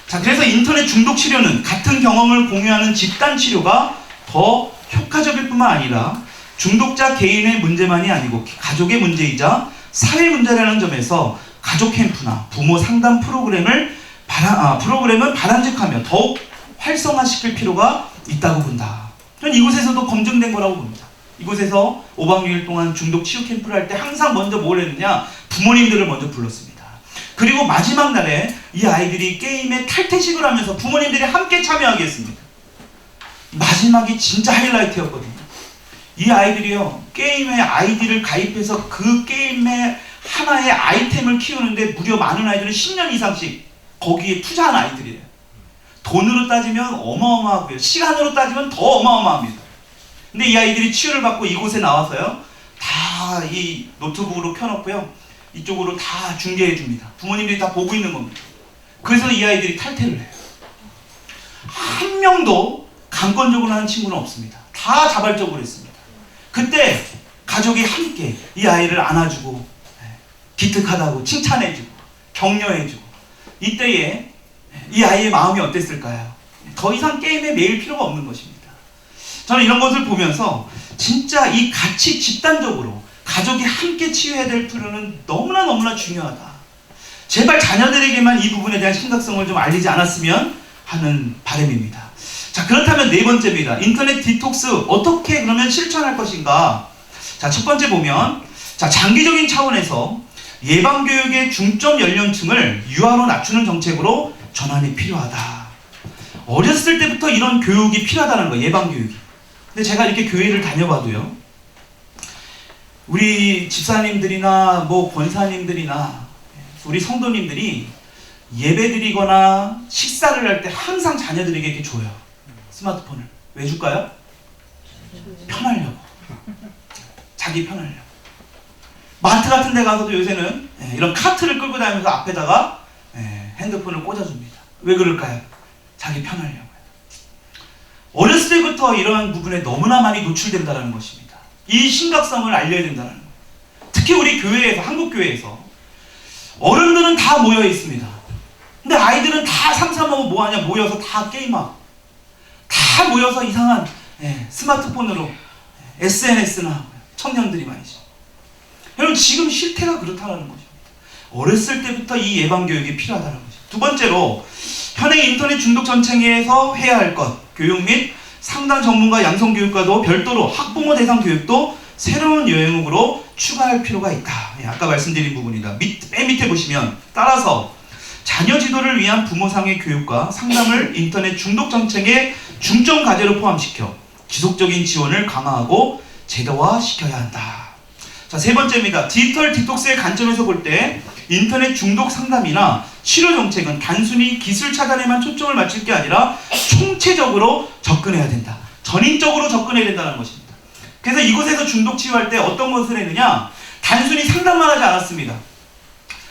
자, 그래서 인터넷 중독 치료는 같은 경험을 공유하는 집단 치료가 더 효과적일 뿐만 아니라 중독자 개인의 문제만이 아니고 가족의 문제이자 사회 문제라는 점에서 가족 캠프나 부모 상담 프로그램은 바람직하며 더욱 활성화시킬 필요가 있다고 본다. 저는 이곳에서도 검증된 거라고 봅니다. 이곳에서 5박 6일 동안 중독 치유 캠프를 할 때 항상 먼저 뭘 했느냐? 부모님들을 먼저 불렀습니다. 그리고 마지막 날에 이 아이들이 게임에 탈퇴식을 하면서 부모님들이 함께 참여하게 했습니다. 마지막이 진짜 하이라이트였거든요. 이 아이들이요, 게임에 아이디를 가입해서 그 게임의 하나의 아이템을 키우는데 무려 많은 아이들은 10년 이상씩 거기에 투자한 아이들이에요. 돈으로 따지면 어마어마하고요. 시간으로 따지면 더 어마어마합니다. 근데 이 아이들이 치유를 받고 이곳에 나와서요, 다 이 노트북으로 켜놓고요, 이쪽으로 다 중계해 줍니다. 부모님들이 다 보고 있는 겁니다. 그래서 이 아이들이 탈퇴를 해요. 한 명도 강권적으로 하는 친구는 없습니다. 다 자발적으로 했습니다. 그때 가족이 함께 이 아이를 안아주고 기특하다고 칭찬해주고 격려해주고, 이때에 이 아이의 마음이 어땠을까요? 더 이상 게임에 매일 필요가 없는 것입니다. 저는 이런 것을 보면서 진짜 이 같이 집단적으로 가족이 함께 치유해야 될 필요는 너무나 중요하다. 제발 자녀들에게만 이 부분에 대한 심각성을 좀 알리지 않았으면 하는 바람입니다. 자, 그렇다면 네 번째입니다. 인터넷 디톡스 어떻게 그러면 실천할 것인가? 자, 첫 번째 보면, 자, 장기적인 차원에서 예방교육의 중점 연령층을 유아로 낮추는 정책으로 전환이 필요하다. 어렸을 때부터 이런 교육이 필요하다는 거예요. 예방교육이. 근데 제가 이렇게 교회를 다녀봐도요, 우리 집사님들이나 뭐 권사님들이나 우리 성도님들이 예배드리거나 식사를 할 때 항상 자녀들에게 이렇게 줘요. 스마트폰을. 왜 줄까요? 편하려고. 자기 편하려고. 마트 같은 데 가서도 요새는 이런 카트를 끌고 다니면서 앞에다가 핸드폰을 꽂아줍니다. 왜 그럴까요? 자기 편하려고요. 어렸을 때부터 이러한 부분에 너무나 많이 노출된다는 것입니다. 이 심각성을 알려야 된다는 거예요. 특히 우리 교회에서, 한국교회에서 어른들은 다 모여 있습니다. 근데 아이들은 다 삼삼오오 뭐하냐, 모여서 다 게임하고 다 모여서 이상한 스마트폰으로 SNS나 하고요. 청년들이 말이죠. 여러분, 지금 실태가 그렇다는 것입니다. 어렸을 때부터 이 예방교육이 필요하다는 것입니다. 두 번째로, 현행 인터넷 중독 정책에서 해야 할 것, 교육 및 상담 전문가 양성교육과도 별도로 학부모 대상 교육도 새로운 영역으로 추가할 필요가 있다. 아까 말씀드린 부분이다. 맨 밑에 보시면, 따라서 자녀 지도를 위한 부모상의 교육과 상담을 인터넷 중독 정책의 중점 과제로 포함시켜 지속적인 지원을 강화하고 제도화시켜야 한다. 자, 세 번째입니다. 디지털 디톡스의 관점에서 볼 때 인터넷 중독 상담이나 치료 정책은 단순히 기술 차단에만 초점을 맞출 게 아니라 총체적으로 접근해야 된다. 전인적으로 접근해야 된다는 것입니다. 그래서 이곳에서 중독 치유할 때 어떤 것을 했느냐? 단순히 상담만 하지 않았습니다.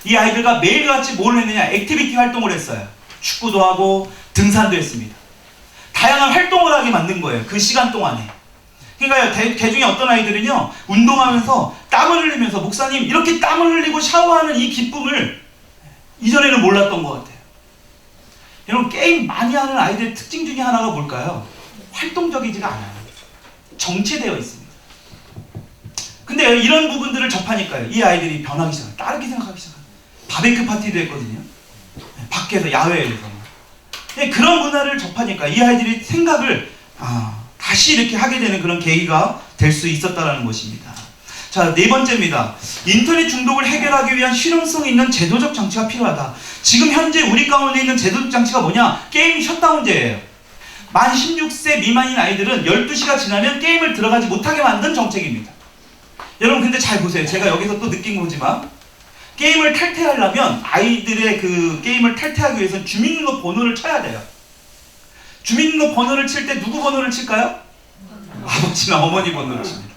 이 아이들과 매일같이 뭘 했느냐? 액티비티 활동을 했어요. 축구도 하고 등산도 했습니다. 다양한 활동을 하게 만든 거예요. 그 시간 동안에. 그러니까 개중에 어떤 아이들은요, 운동하면서 땀을 흘리면서, 목사님 이렇게 땀을 흘리고 샤워하는 이 기쁨을 이전에는 몰랐던 것 같아요. 여러분, 게임 많이 하는 아이들의 특징 중에 하나가 뭘까요? 활동적이지가 않아요. 정체되어 있습니다. 근데 이런 부분들을 접하니까요, 이 아이들이 변하기 시작해요. 다르게 생각하기 시작해요. 바베큐 파티도 했거든요. 밖에서, 야외에서. 그런 문화를 접하니까 이 아이들이 생각을 다시 이렇게 하게 되는 그런 계기가 될 수 있었다는 것입니다. 자, 네 번째입니다. 인터넷 중독을 해결하기 위한 실용성 있는 제도적 장치가 필요하다. 지금 현재 우리 가운데 있는 제도적 장치가 뭐냐? 게임 셧다운제예요. 만 16세 미만인 아이들은 12시가 지나면 게임을 들어가지 못하게 만든 정책입니다. 여러분, 근데 잘 보세요. 제가 여기서 또 느낀 거지만, 게임을 탈퇴하려면 아이들의 그 게임을 탈퇴하기 위해서는 주민등록 번호를 쳐야 돼요. 주민등록 번호를 칠 때 누구 번호를 칠까요? 아버지나 어머니 번호를 칩니다.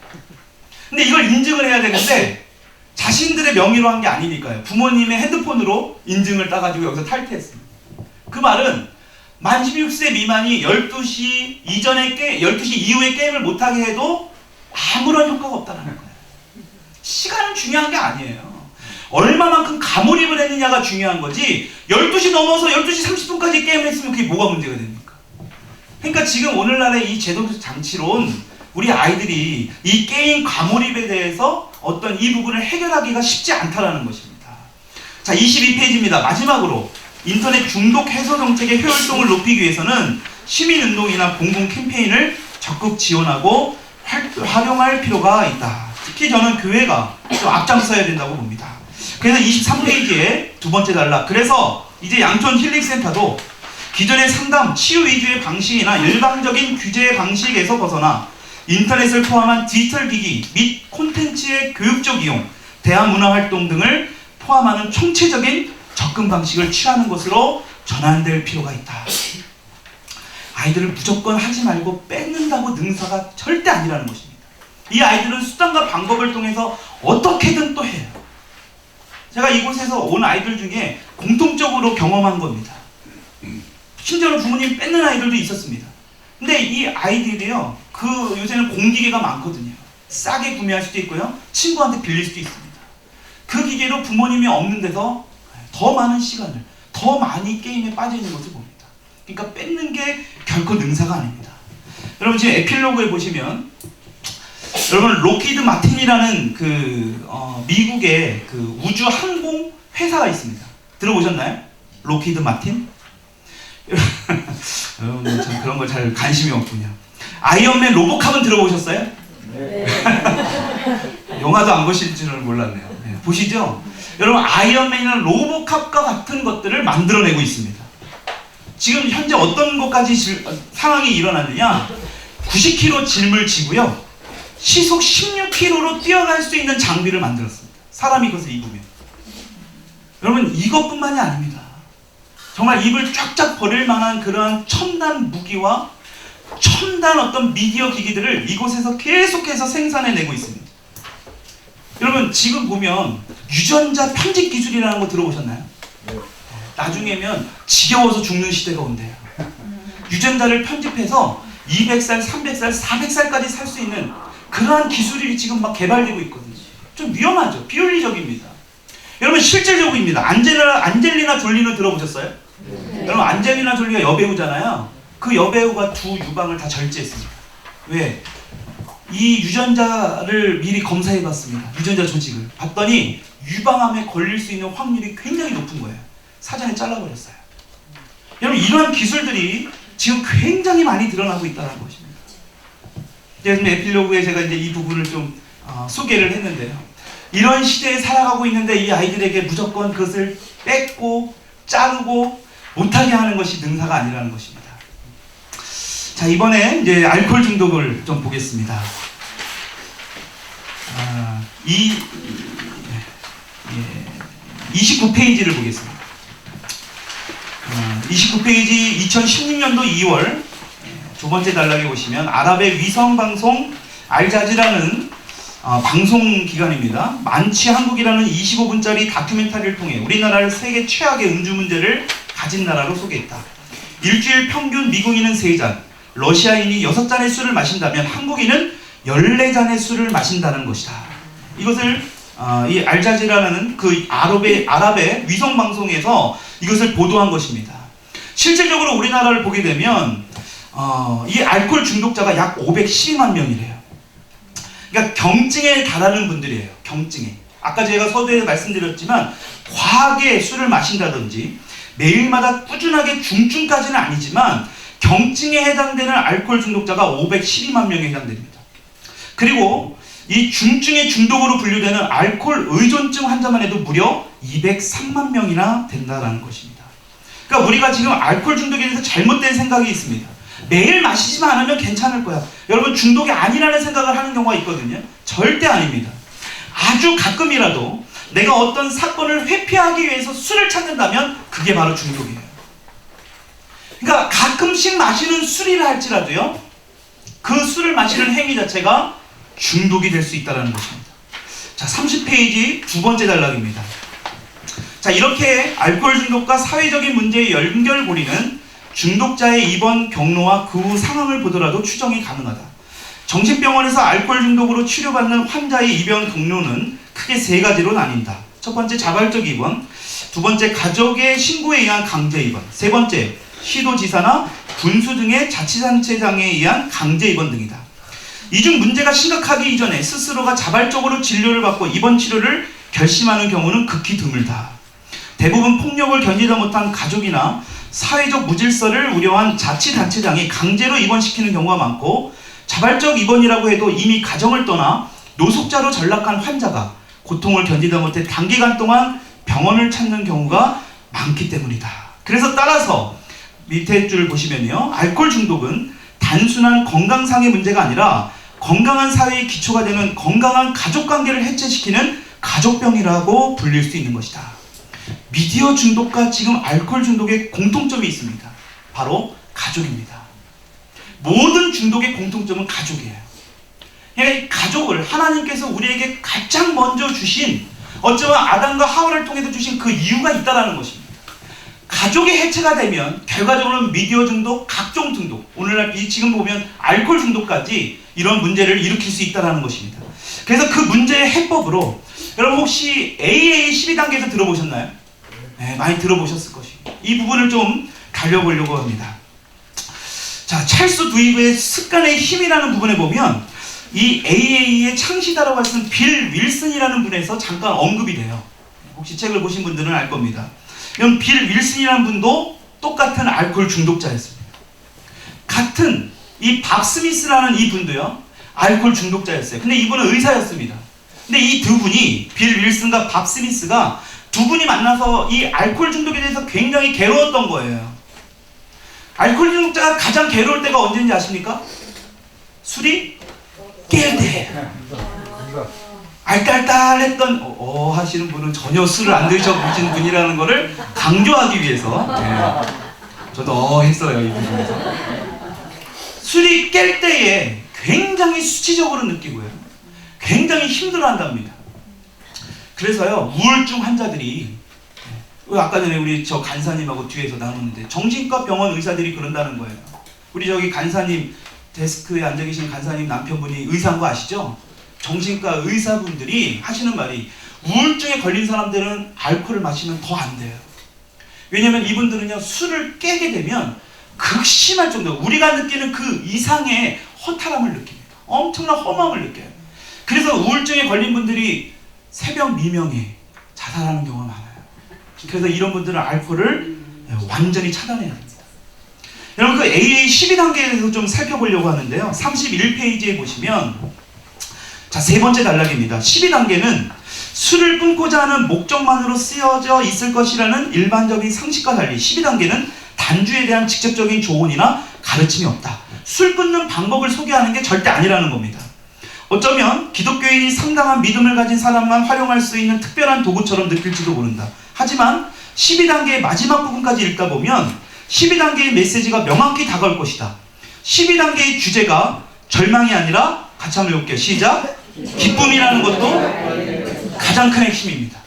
근데 이걸 인증을 해야 되는데 자신들의 명의로 한 게 아니니까요. 부모님의 핸드폰으로 인증을 따가지고 여기서 탈퇴했습니다. 그 말은 만 16세 미만이 12시 이전에 12시 이후에 게임을 못하게 해도 아무런 효과가 없다는 거예요. 시간은 중요한 게 아니에요. 얼마만큼 가몰입을 했느냐가 중요한 거지 12시 넘어서 12시 30분까지 게임을 했으면 그게 뭐가 문제가 됩니까? 그러니까 지금 오늘날의 이 제도적 장치론 우리 아이들이 이 게임 가몰입에 대해서 어떤 이 부분을 해결하기가 쉽지 않다라는 것입니다. 자, 22페이지입니다. 마지막으로 인터넷 중독 해소 정책의 효율성을 높이기 위해서는 시민운동이나 공공 캠페인을 적극 지원하고 활용할 필요가 있다. 특히 저는 교회가 좀 앞장서야 된다고 봅니다. 그래서 23페이지에 두 번째 단락, 그래서 이제 양촌 힐링센터도 기존의 상담, 치유 위주의 방식이나 일방적인 규제 방식에서 벗어나 인터넷을 포함한 디지털 기기 및 콘텐츠의 교육적 이용, 대화문화활동 등을 포함하는 총체적인 접근 방식을 취하는 것으로 전환될 필요가 있다. 아이들을 무조건 하지 말고 뺏는다고 능사가 절대 아니라는 것입니다. 이 아이들은 수단과 방법을 통해서 어떻게든 또 해요. 제가 이곳에서 온 아이들 중에 공통적으로 경험한 겁니다. 심지어는 부모님 뺏는 아이들도 있었습니다. 근데 이 아이들이요, 요새는 공기계가 많거든요. 싸게 구매할 수도 있고요, 친구한테 빌릴 수도 있습니다. 그 기계로 부모님이 없는 데서 더 많은 시간을, 더 많이 게임에 빠져 있는 것을 봅니다. 그러니까 뺏는 게 결코 능사가 아닙니다. 여러분 지금 에필로그에 보시면, 여러분 로키드 마틴이라는 미국의 우주 항공 회사가 있습니다. 들어보셨나요? 로키드 마틴? 여러분 참 그런 거 잘 관심이 없군요. 아이언맨 로보캅은 들어보셨어요? 네. 영화도 안 보실 줄은 몰랐네요. 네, 보시죠? 여러분 아이언맨이나 로보캅과 같은 것들을 만들어내고 있습니다. 지금 현재 어떤 것까지 상황이 일어났느냐, 90kg 짐을 지고요, 시속 16km로 뛰어갈 수 있는 장비를 만들었습니다. 사람이 그것을 입으면. 여러분 이것뿐만이 아닙니다. 정말 입을 쫙쫙 벌릴 만한 그러한 첨단 무기와 첨단 어떤 미디어 기기들을 이곳에서 계속해서 생산해내고 있습니다. 여러분 지금 보면 유전자 편집 기술이라는 거 들어보셨나요? 네. 나중에면 지겨워서 죽는 시대가 온대요. 유전자를 편집해서 200살, 300살, 400살까지 살 수 있는 그러한 기술이 지금 막 개발되고 있거든요. 좀 위험하죠. 비윤리적입니다. 여러분 실제적입니다. 안젤리나 졸리는 들어보셨어요? 네. 여러분 안젤리나 졸리가 여배우잖아요. 그 여배우가 두 유방을 다 절제했습니다. 왜? 이 유전자를 미리 검사해봤습니다. 유전자 조직을 봤더니 유방암에 걸릴 수 있는 확률이 굉장히 높은 거예요. 사전에 잘라버렸어요. 여러분 이러한 기술들이 지금 굉장히 많이 드러나고 있다는 것입니다. 그래서 에필로그에 제가 이제 이 부분을 좀 소개를 했는데요. 이런 시대에 살아가고 있는데 이 아이들에게 무조건 그것을 뺏고 자르고 못하게 하는 것이 능사가 아니라는 것입니다. 자, 이번에 이제 알코올 중독을 좀 보겠습니다. 29페이지를 보겠습니다. 29페이지 2016년도 2월 두 번째 단락에 보시면 아랍의 위성방송 알자지라는 방송기관입니다. 만취 한국이라는 25분짜리 다큐멘터리를 통해 우리나라를 세계 최악의 음주 문제를 가진 나라로 소개했다. 일주일 평균 미국인은 3잔, 러시아인이 6잔의 술을 마신다면 한국인은 14잔의 술을 마신다는 것이다. 이것을 이 알자지라는 그 아랍의 위성방송에서 이것을 보도한 것입니다. 실질적으로 우리나라를 보게 되면 이 알코올 중독자가 약 512만 명이래요. 그러니까 경증에 달하는 분들이에요. 경증에. 아까 제가 서두에 말씀드렸지만 과하게 술을 마신다든지 매일마다 꾸준하게 중증까지는 아니지만 경증에 해당되는 알코올 중독자가 512만 명에 해당됩니다. 그리고 이 중증의 중독으로 분류되는 알코올 의존증 환자만 해도 무려 203만 명이나 된다는 것입니다. 그러니까 우리가 지금 알코올 중독에 대해서 잘못된 생각이 있습니다. 매일 마시지만 않으면 괜찮을 거야. 여러분 중독이 아니라는 생각을 하는 경우가 있거든요. 절대 아닙니다. 아주 가끔이라도 내가 어떤 사건을 회피하기 위해서 술을 찾는다면 그게 바로 중독이에요. 그러니까 가끔씩 마시는 술이라 할지라도요, 그 술을 마시는 행위 자체가 중독이 될 수 있다는 것입니다. 자, 30페이지 두 번째 단락입니다. 자, 이렇게 알코올 중독과 사회적인 문제의 연결고리는 중독자의 입원 경로와 그 후 상황을 보더라도 추정이 가능하다. 정신병원에서 알코올 중독으로 치료받는 환자의 입원 경로는 크게 세 가지로 나뉜다. 첫 번째, 자발적 입원. 두 번째, 가족의 신고에 의한 강제 입원. 세 번째, 시도지사나 군수 등의 자치단체장에 의한 강제 입원 등이다. 이 중 문제가 심각하기 이전에 스스로가 자발적으로 진료를 받고 입원 치료를 결심하는 경우는 극히 드물다. 대부분 폭력을 견디다 못한 가족이나 사회적 무질서를 우려한 자치단체장이 강제로 입원시키는 경우가 많고, 자발적 입원이라고 해도 이미 가정을 떠나 노숙자로 전락한 환자가 고통을 견디다 못해 단기간 동안 병원을 찾는 경우가 많기 때문이다. 그래서 따라서 밑에 줄을 보시면요, 알코올 중독은 단순한 건강상의 문제가 아니라 건강한 사회의 기초가 되는 건강한 가족관계를 해체시키는 가족병이라고 불릴 수 있는 것이다. 미디어 중독과 지금 알코올 중독의 공통점이 있습니다. 바로 가족입니다. 모든 중독의 공통점은 가족이에요. 그러니까 이 가족을 하나님께서 우리에게 가장 먼저 주신, 어쩌면 아담과 하와를 통해서 주신 그 이유가 있다는 것입니다. 가족이 해체가 되면 결과적으로는 미디어 중독, 각종 중독, 오늘날 지금 보면 알코올 중독까지 이런 문제를 일으킬 수 있다는 것입니다. 그래서 그 문제의 해법으로, 여러분 혹시 AA 12단계에서 들어보셨나요? 네, 많이 들어보셨을 것입니다. 이 부분을 좀 달려보려고 합니다. 자, 찰스 두이브의 습관의 힘이라는 부분에 보면 이 AA의 창시자라고 할 수 있는 빌 윌슨이라는 분에서 잠깐 언급이 돼요. 혹시 책을 보신 분들은 알 겁니다. 그럼 빌 윌슨이라는 분도 똑같은 알코올 중독자였습니다. 같은 이 밥 스미스라는 이 분도요, 알코올 중독자였어요. 근데 이분은 의사였습니다. 근데 이 두 분이, 빌 윌슨과 밥 스미스가 두 분이 만나서 이 알코올 중독에 대해서 굉장히 괴로웠던 거예요. 알코올 중독자가 가장 괴로울 때가 언제인지 아십니까? 술이 깰 때. 알딸딸했던 하시는 분은 전혀 술을 안 드셔보신 분이라는 것을 강조하기 위해서, 저도 했어요, 이 부분에서. 술이 깰 때에 굉장히 수치적으로 느끼고요, 굉장히 힘들어한답니다. 그래서요, 우울증 환자들이, 아까 전에 우리 저 간사님하고 뒤에서 나눴는데 정신과 병원 의사들이 그런다는 거예요. 우리 저기 간사님 데스크에 앉아 계신 간사님 남편분이 의사인 거 아시죠? 정신과 의사분들이 하시는 말이, 우울증에 걸린 사람들은 알코올을 마시면 더 안 돼요. 왜냐면 이분들은요, 술을 깨게 되면 극심할 정도로 우리가 느끼는 그 이상의 허탈함을 느낍니다. 엄청난 허망을 느껴요. 그래서 우울증에 걸린 분들이 새벽 미명에 자살하는 경우가 많아요. 그래서 이런 분들은 알코올을 완전히 차단해야 됩니다. 여러분, 그 AA 12단계에 대해서 좀 살펴보려고 하는데요, 31페이지에 보시면, 자, 세 번째 단락입니다. 12단계는 술을 끊고자 하는 목적만으로 쓰여져 있을 것이라는 일반적인 상식과 달리 12단계는 단주에 대한 직접적인 조언이나 가르침이 없다. 술 끊는 방법을 소개하는 게 절대 아니라는 겁니다. 어쩌면 기독교인이 상당한 믿음을 가진 사람만 활용할 수 있는 특별한 도구처럼 느낄지도 모른다. 하지만 12단계의 마지막 부분까지 읽다 보면 12단계의 메시지가 명확히 다가올 것이다. 12단계의 주제가 절망이 아니라, 같이 한번 해볼게요. 시작! 기쁨이라는 것도 가장 큰 핵심입니다.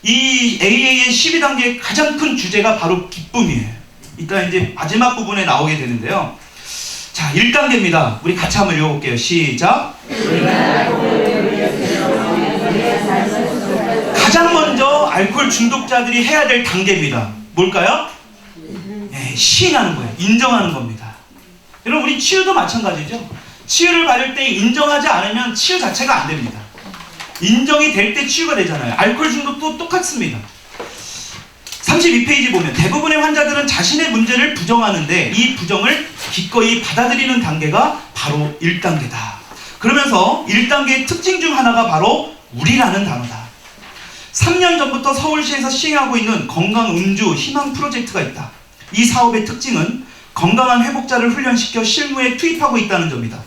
이 AA의 12단계의 가장 큰 주제가 바로 기쁨이에요. 이따 이제 마지막 부분에 나오게 되는데요. 자, 1단계입니다. 우리 같이 한번 읽어볼게요. 시작! 가장 먼저 알코올 중독자들이 해야 될 단계입니다. 뭘까요? 네, 시인하는 거예요. 인정하는 겁니다. 여러분, 우리 치유도 마찬가지죠. 치유를 받을 때 인정하지 않으면 치유 자체가 안 됩니다. 인정이 될 때 치유가 되잖아요. 알코올 중독도 똑같습니다. 32페이지 보면 대부분의 환자들은 자신의 문제를 부정하는데 이 부정을 기꺼이 받아들이는 단계가 바로 1단계다. 그러면서 1단계의 특징 중 하나가 바로 우리라는 단어다. 3년 전부터 서울시에서 시행하고 있는 건강음주 희망 프로젝트가 있다. 이 사업의 특징은 건강한 회복자를 훈련시켜 실무에 투입하고 있다는 점이다.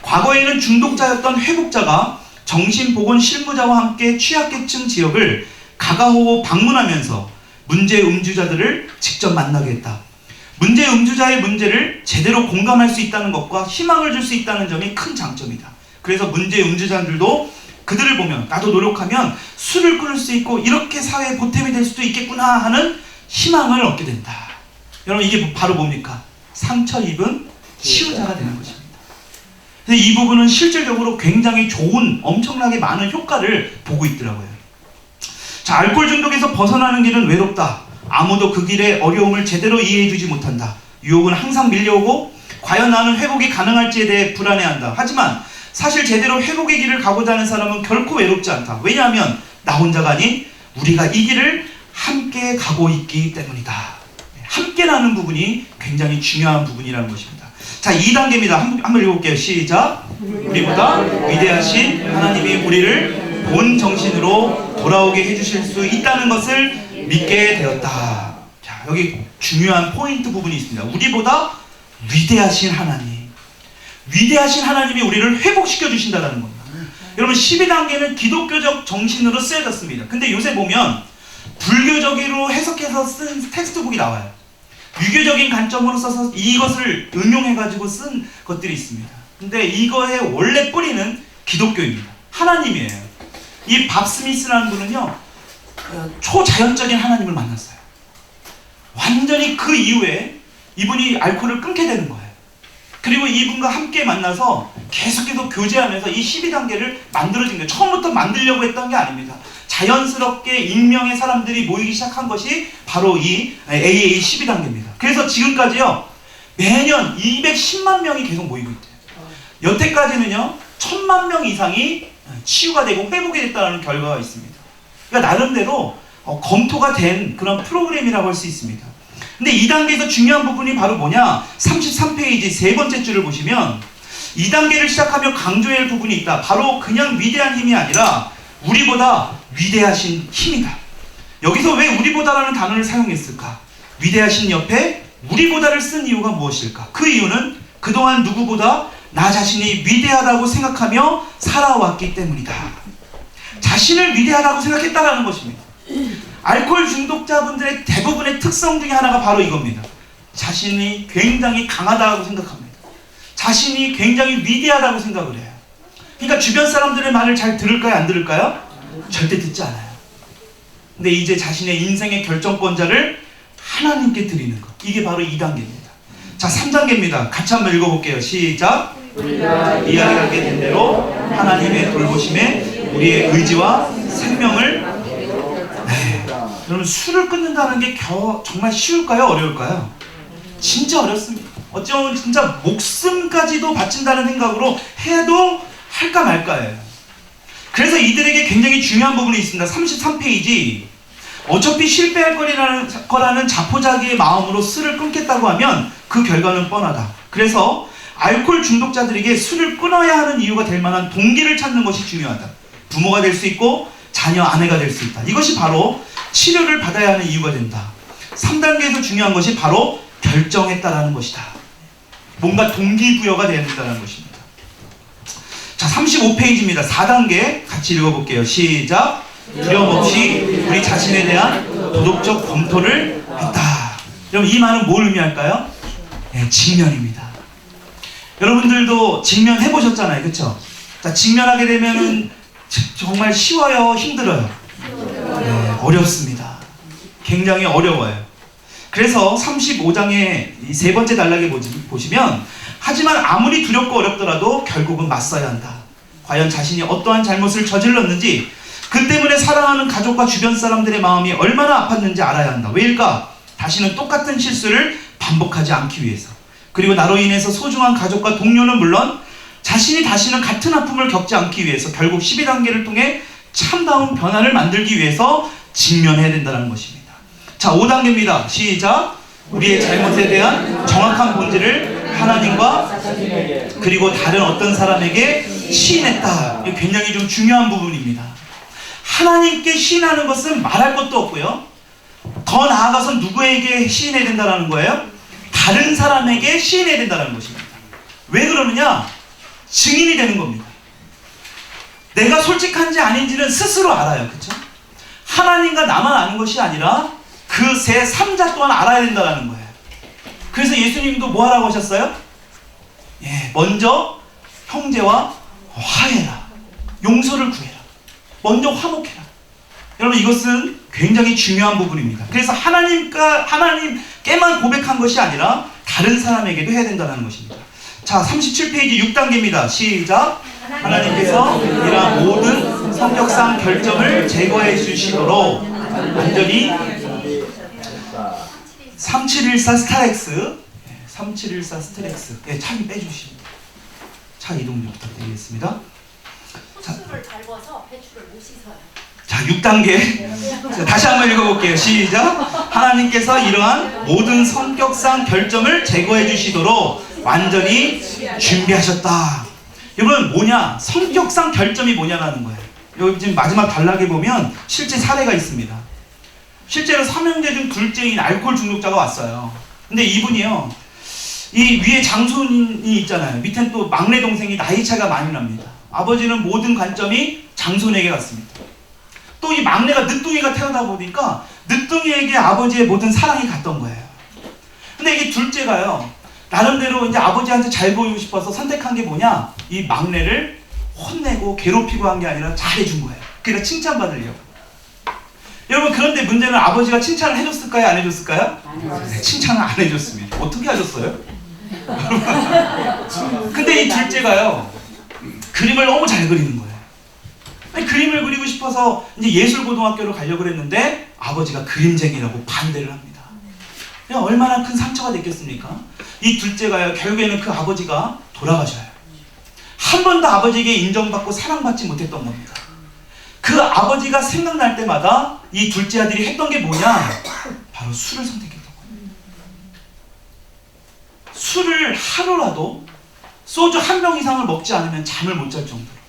과거에는 중독자였던 회복자가 정신보건 실무자와 함께 취약계층 지역을 가가호호 방문하면서 문제 음주자들을 직접 만나게 했다. 문제 음주자의 문제를 제대로 공감할 수 있다는 것과 희망을 줄 수 있다는 점이 큰 장점이다. 그래서 문제 음주자들도 그들을 보면 나도 노력하면 술을 끊을 수 있고 이렇게 사회에 보탬이 될 수도 있겠구나 하는 희망을 얻게 된다. 여러분 이게 바로 뭡니까? 상처 입은 치유자가 되는 것입니다. 그래서 이 부분은 실질적으로 굉장히 좋은, 엄청나게 많은 효과를 보고 있더라고요. 자, 알코올 중독에서 벗어나는 길은 외롭다. 아무도 그 길의 어려움을 제대로 이해해주지 못한다. 유혹은 항상 밀려오고 과연 나는 회복이 가능할지에 대해 불안해한다. 하지만 사실 제대로 회복의 길을 가고자 하는 사람은 결코 외롭지 않다. 왜냐하면 나 혼자가 아닌 우리가 이 길을 함께 가고 있기 때문이다. 함께라는 부분이 굉장히 중요한 부분이라는 것입니다. 자, 2단계입니다. 한번 읽어볼게요. 시작. 우리보다 위대하신 하나님이 우리를 본 정신으로 돌아오게 해주실 수 있다는 것을 믿게 되었다. 자, 여기 중요한 포인트 부분이 있습니다. 우리보다 위대하신 하나님. 위대하신 하나님이 우리를 회복시켜 주신다는 겁니다. 여러분 12단계는 기독교적 정신으로 쓰여졌습니다. 근데 요새 보면 불교적으로 해석해서 쓴 텍스트북이 나와요. 유교적인 관점으로 써서 이것을 응용해가지고 쓴 것들이 있습니다. 근데 이거의 원래 뿌리는 기독교입니다. 하나님이에요. 이 밥 스미스라는 분은요, 초자연적인 하나님을 만났어요. 완전히 그 이후에 이분이 알코올을 끊게 되는 거예요. 그리고 이분과 함께 만나서 계속해서 교제하면서 이 12단계를 만들어진 거예요. 처음부터 만들려고 했던 게 아닙니다. 자연스럽게 익명의 사람들이 모이기 시작한 것이 바로 이 AA 12단계입니다. 그래서 지금까지요, 매년 210만 명이 계속 모이고 있대요. 여태까지는요, 1000만 명 이상이 치유가 되고 회복이 됐다는 결과가 있습니다. 그러니까 나름대로 검토가 된 그런 프로그램이라고 할 수 있습니다. 근데 2단계에서 중요한 부분이 바로 뭐냐? 33페이지 세 번째 줄을 보시면 2단계를 시작하며 강조해야 할 부분이 있다. 바로 그냥 위대한 힘이 아니라 우리보다 위대하신 힘이다. 여기서 왜 우리보다라는 단어를 사용했을까? 위대하신 옆에 우리보다를 쓴 이유가 무엇일까? 그 이유는 그동안 누구보다 나 자신이 위대하다고 생각하며 살아왔기 때문이다. 자신을 위대하다고 생각했다라는 것입니다. 알코올 중독자분들의 대부분의 특성 중에 하나가 바로 이겁니다. 자신이 굉장히 강하다고 생각합니다. 자신이 굉장히 위대하다고 생각을 해요. 그러니까 주변 사람들의 말을 잘 들을까요? 안 들을까요? 절대 듣지 않아요. 근데 이제 자신의 인생의 결정권자를 하나님께 드리는 것. 이게 바로 2단계입니다. 자, 3단계입니다. 같이 한번 읽어볼게요. 시작. 이야기하게 된 대로 하나님의 돌보심에 우리의 의지와 생명을 그러면 술을 끊는다는 게 정말 쉬울까요? 어려울까요? 진짜 어렵습니다. 어쩌면 진짜 목숨까지도 바친다는 생각으로 해도 할까 말까예요. 그래서 이들에게 굉장히 중요한 부분이 있습니다. 33페이지. 어차피 실패할 거라는 자포자기의 마음으로 술을 끊겠다고 하면 그 결과는 뻔하다. 그래서 알코올 중독자들에게 술을 끊어야 하는 이유가 될 만한 동기를 찾는 것이 중요하다. 부모가 될 수 있고 자녀, 아내가 될 수 있다. 이것이 바로 치료를 받아야 하는 이유가 된다. 3단계에서 중요한 것이 바로 결정했다라는 것이다. 뭔가 동기부여가 되어야 된다는 것입니다. 자, 35페이지입니다. 4단계 같이 읽어볼게요. 시작. 두려움 없이 우리 자신에 대한 도덕적 검토를 했다. 여러분 이 말은 뭘 의미할까요? 네, 직면입니다. 여러분들도 직면 해보셨잖아요. 그렇죠? 자, 직면하게 되면은 정말 쉬워요? 힘들어요? 네, 어렵습니다. 굉장히 어려워요. 그래서 35장의 이 세 번째 단락에 보시면 하지만 아무리 두렵고 어렵더라도 결국은 맞서야 한다. 과연 자신이 어떠한 잘못을 저질렀는지 그 때문에 사랑하는 가족과 주변 사람들의 마음이 얼마나 아팠는지 알아야 한다. 왜일까? 다시는 똑같은 실수를 반복하지 않기 위해서. 그리고 나로 인해서 소중한 가족과 동료는 물론 자신이 다시는 같은 아픔을 겪지 않기 위해서 결국 12단계를 통해 참다운 변화를 만들기 위해서 직면해야 된다는 것입니다. 자, 5단계입니다. 시작. 우리의 잘못에 대한 정확한 본질을 하나님과 그리고 다른 어떤 사람에게 시인했다. 이게 굉장히 좀 중요한 부분입니다. 하나님께 시인하는 것은 말할 것도 없고요. 더 나아가서 누구에게 시인해야 된다는 거예요? 다른 사람에게 시인해야 된다는 것입니다. 왜 그러느냐? 증인이 되는 겁니다. 내가 솔직한지 아닌지는 스스로 알아요. 그렇죠? 하나님과 나만 아는 것이 아니라 그 세 3자 또한 알아야 된다는 거예요. 그래서 예수님도 뭐 하라고 하셨어요? 예, 먼저 형제와 화해라. 용서를 구해라. 먼저 화목해라. 여러분 이것은 굉장히 중요한 부분입니다. 그래서 하나님께만 고백한 것이 아니라 다른 사람에게도 해야 된다는 것입니다. 자, 37페이지 6단계입니다. 시작. 하나님께서 이러한 모든 성격상 결점을 제거해 주시도록 완전히 3714 스타렉스 3714 스타렉스 차좀 빼주십니다. 차 이동 좀 부탁드리겠습니다. 호수를 밟아서 배추를 못 씻어요. 자, 6단계. 자, 다시 한번 읽어볼게요. 시작. 하나님께서 이러한 모든 성격상 결점을 제거해 주시도록 완전히 준비하셨다. 여러분, 뭐냐? 성격상 결점이 뭐냐라는 거예요. 여기 지금 마지막 단락에 보면 실제 사례가 있습니다. 실제로 삼형제 중 둘째인 알코올 중독자가 왔어요. 근데 이분이요, 이 위에 장손이 있잖아요. 밑엔 또 막내 동생이 나이 차가 많이 납니다. 아버지는 모든 관점이 장손에게 갔습니다. 또 이 막내가 늦둥이가 태어나 보니까 늦둥이에게 아버지의 모든 사랑이 갔던 거예요. 근데 이게 둘째가요, 나름대로 이제 아버지한테 잘 보이고 싶어서 선택한 게 뭐냐? 이 막내를 혼내고 괴롭히고 한 게 아니라 잘해준 거예요. 그러니까 칭찬받으려고. 여러분, 그런데 문제는 아버지가 칭찬을 해줬을까요? 안 해줬을까요? 네, 칭찬을 안 해줬습니다. 어떻게 하셨어요? 근데 이 둘째가요, 그림을 너무 잘 그리는 거예요. 아니, 그림을 그리고 싶어서 이제 예술고등학교를 가려고 했는데 아버지가 그림쟁이라고 반대를 합니다. 얼마나 큰 상처가 됐겠습니까? 이 둘째가요, 결국에는 그 아버지가 돌아가셔요. 한 번도 아버지에게 인정받고 사랑받지 못했던 겁니다. 그 아버지가 생각날 때마다 이 둘째 아들이 했던 게 뭐냐? 바로 술을 선택했던 겁니다. 술을 하루라도 소주 한 병 이상을 먹지 않으면 잠을 못 잘 정도로.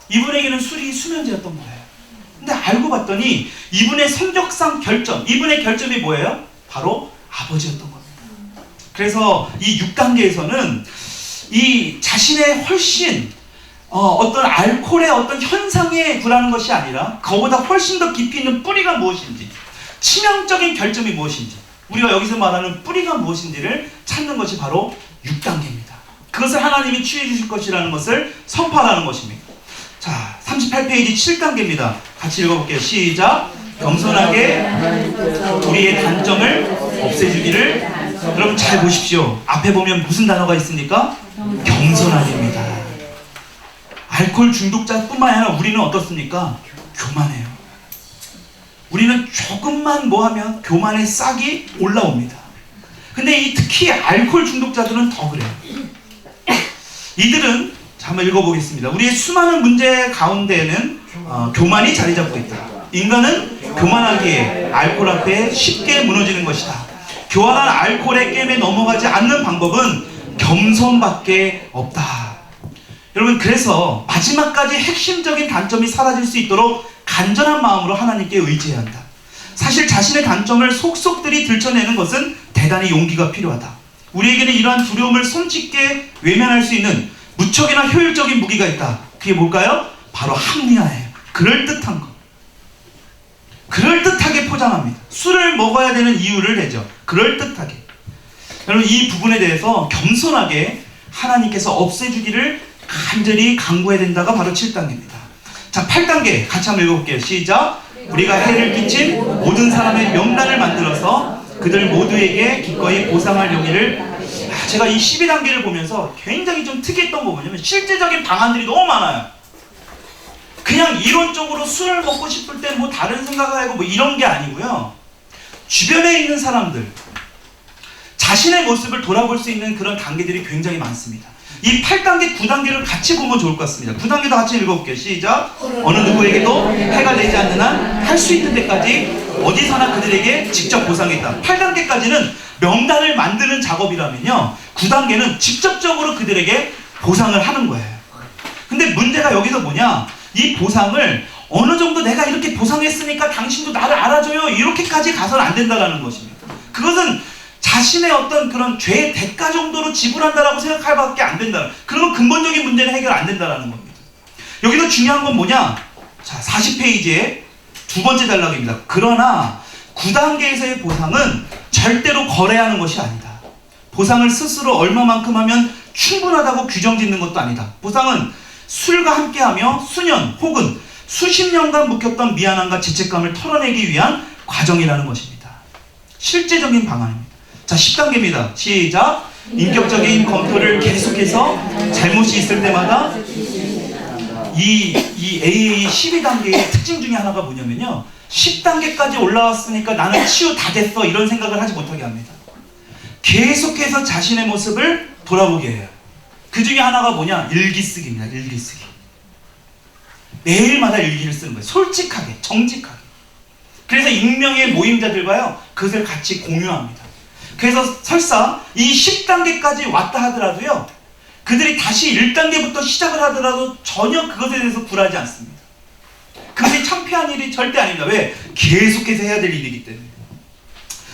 이분에게는 술이 수면제였던 거예요. 근데 알고 봤더니 이분의 성격상 결점, 이분의 결점이 뭐예요? 바로 아버지였던 겁니다. 그래서 이 6단계에서는 이 자신의 훨씬 어떤 알코올의 어떤 현상에 굴하는 것이 아니라 그보다 훨씬 더 깊이 있는 뿌리가 무엇인지, 치명적인 결점이 무엇인지, 우리가 여기서 말하는 뿌리가 무엇인지를 찾는 것이 바로 6단계입니다. 그것을 하나님이 취해 주실 것이라는 것을 선포하는 것입니다. 자, 38페이지 7단계입니다. 같이 읽어볼게요. 시작. 겸손하게 우리의 단점을 없애주기를. 여러분 잘 보십시오. 앞에 보면 무슨 단어가 있습니까? 겸손하게입니다. 알코올 중독자뿐만 아니라 우리는 어떻습니까? 교만해요. 우리는 조금만 뭐하면 교만의 싹이 올라옵니다. 근데 특히 알코올 중독자들은 더 그래요. 이들은, 자, 한번 읽어보겠습니다. 우리의 수많은 문제 가운데에는 교만이 자리 잡고 있다. 인간은 교만하기에 알코올 앞에 쉽게 무너지는 것이다. 교활한 알코올의 게임에 넘어가지 않는 방법은 겸손밖에 없다. 여러분, 그래서 마지막까지 핵심적인 단점이 사라질 수 있도록 간절한 마음으로 하나님께 의지해야 한다. 사실 자신의 단점을 속속들이 들춰내는 것은 대단히 용기가 필요하다. 우리에게는 이러한 두려움을 손쉽게 외면할 수 있는 무척이나 효율적인 무기가 있다. 그게 뭘까요? 바로 합리화예요. 그럴듯한 것. 그럴듯하게 포장합니다. 술을 먹어야 되는 이유를 내죠. 그럴듯하게. 여러분, 이 부분에 대해서 겸손하게 하나님께서 없애주기를 간절히 간구해야 된다가 바로 7단계입니다. 자, 8단계 같이 한번 읽어볼게요. 시작. 우리가 해를 끼친 모든 사람의 명단을 만들어서 그들 모두에게 기꺼이 보상할 용의를. 제가 이 12단계를 보면서 굉장히 좀 특이했던 거 뭐냐면 실제적인 방안들이 너무 많아요. 그냥 이론적으로 술을 먹고 싶을 때 뭐 다른 생각을 하고 뭐 이런 게 아니고요. 주변에 있는 사람들, 자신의 모습을 돌아볼 수 있는 그런 단계들이 굉장히 많습니다. 이 8단계, 9단계를 같이 보면 좋을 것 같습니다. 9단계도 같이 읽어볼게요. 시작. 어느 누구에게도 해가 되지 않는 한 할 수 있는 데까지 어디서나 그들에게 직접 보상했다. 8단계까지는 명단을 만드는 작업이라면요, 9단계는 직접적으로 그들에게 보상을 하는 거예요. 근데 문제가 여기서 뭐냐, 이 보상을 어느 정도 내가 이렇게 보상했으니까 당신도 나를 알아줘요, 이렇게까지 가서는 안 된다는 것입니다. 그것은 자신의 어떤 그런 죄의 대가 정도로 지불한다라고 생각할 밖에 안 된다. 그러면 근본적인 문제는 해결 안 된다는 겁니다. 여기서 중요한 건 뭐냐? 자, 40페이지에 두 번째 단락입니다. 그러나 9단계에서의 보상은 절대로 거래하는 것이 아니다. 보상을 스스로 얼마만큼 하면 충분하다고 규정 짓는 것도 아니다. 보상은 술과 함께하며 수년 혹은 수십 년간 묵혔던 미안함과 죄책감을 털어내기 위한 과정이라는 것입니다. 실제적인 방안입니다. 자, 10단계입니다. 시작. 인격적인 검토를 계속해서 잘못이 있을 때마다 이 AA 12단계의 특징 중에 하나가 뭐냐면요, 10단계까지 올라왔으니까 나는 치유 다 됐어 이런 생각을 하지 못하게 합니다. 계속해서 자신의 모습을 돌아보게 해요. 그 중에 하나가 뭐냐? 일기쓰기입니다. 일기쓰기. 매일마다 일기를 쓰는 거예요. 솔직하게, 정직하게. 그래서 익명의 모임자들과요, 그것을 같이 공유합니다. 그래서 설사 이 10단계까지 왔다 하더라도요, 그들이 다시 1단계부터 시작을 하더라도 전혀 그것에 대해서 굴하지 않습니다. 그것이 창피한 일이 절대 아닙니다. 왜? 계속해서 해야 될 일이기 때문에.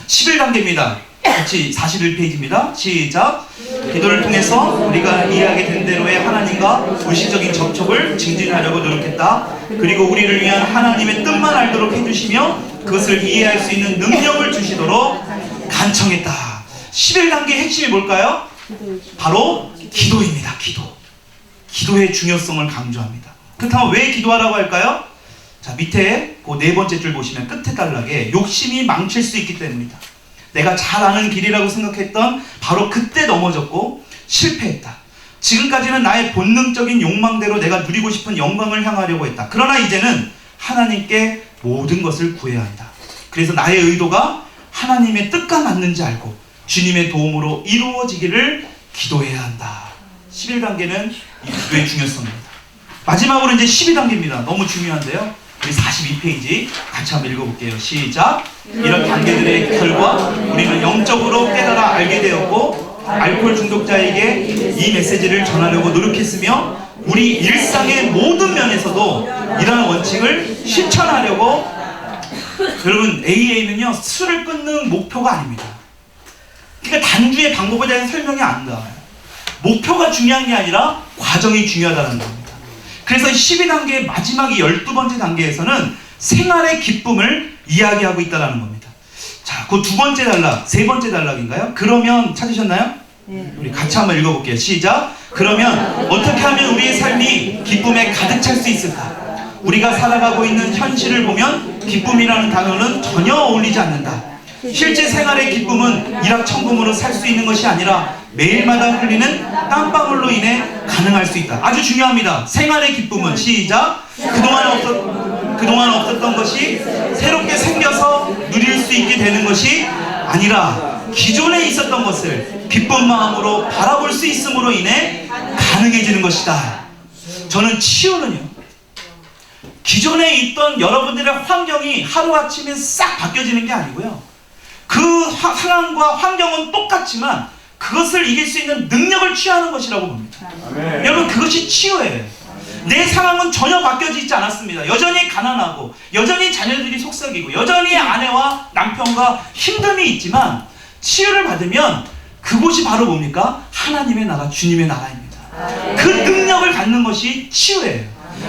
11단계입니다. 같이 41페이지입니다. 시작. 기도를 통해서 우리가 이해하게 된 대로의 하나님과 의식적인 접촉을 증진하려고 노력했다. 그리고 우리를 위한 하나님의 뜻만 알도록 해주시며 그것을 이해할 수 있는 능력을 주시도록 간청했다. 11단계의 핵심이 뭘까요? 바로 기도입니다. 기도. 기도의 중요성을 강조합니다. 그렇다면 왜 기도하라고 할까요? 자, 밑에 그 네 번째 줄 보시면 끝에 단락에 욕심이 망칠 수 있기 때문이다. 내가 잘 아는 길이라고 생각했던 바로 그때 넘어졌고 실패했다. 지금까지는 나의 본능적인 욕망대로 내가 누리고 싶은 영광을 향하려고 했다. 그러나 이제는 하나님께 모든 것을 구해야 한다. 그래서 나의 의도가 하나님의 뜻과 맞는지 알고 주님의 도움으로 이루어지기를 기도해야 한다. 11단계는 이 기도의 중요성입니다. 마지막으로 이제 12단계입니다. 너무 중요한데요. 우리 42페이지 같이 한번 읽어볼게요. 시작. 이런 단계들의 결과 우리는 영적으로 깨달아 알게 되었고 알코올 중독자에게 이 메시지를 전하려고 노력했으며 우리 일상의 모든 면에서도 이러한 원칙을 실천하려고. 여러분, AA는요 술을 끊는 목표가 아닙니다. 그러니까 단주의 방법에 대한 설명이 안 나와요. 목표가 중요한 게 아니라 과정이 중요하다는 겁니다. 그래서 12단계의 마지막 이 12번째 단계에서는 생활의 기쁨을 이야기하고 있다는 겁니다. 자, 그 두 번째 단락, 세 번째 단락인가요? 그러면 찾으셨나요? 네. 우리 같이 한번 읽어볼게요. 시작. 그러면 어떻게 하면 우리의 삶이 기쁨에 가득 찰 수 있을까? 우리가 살아가고 있는 현실을 보면 기쁨이라는 단어는 전혀 어울리지 않는다. 실제 생활의 기쁨은 일확천금으로 살 수 있는 것이 아니라 매일마다 흘리는 땀방울로 인해 가능할 수 있다. 아주 중요합니다. 생활의 기쁨은 시작. 그동안 없었던 것이 새롭게 생겨서 누릴 수 있게 되는 것이 아니라 기존에 있었던 것을 기쁜 마음으로 바라볼 수 있음으로 인해 가능해지는 것이다. 저는 치유는요, 기존에 있던 여러분들의 환경이 하루아침에 싹 바뀌어지는 게 아니고요, 그 상황과 환경은 똑같지만 그것을 이길 수 있는 능력을 취하는 것이라고 봅니다. 아멘. 여러분, 그것이 치유예요. 내 상황은 전혀 바뀌어지지 않았습니다. 여전히 가난하고 여전히 자녀들이 속썩이고 여전히 아내와 남편과 힘듦이 있지만 치유를 받으면 그곳이 바로 뭡니까? 하나님의 나라, 주님의 나라입니다. 그 능력을 갖는 것이 치유예요.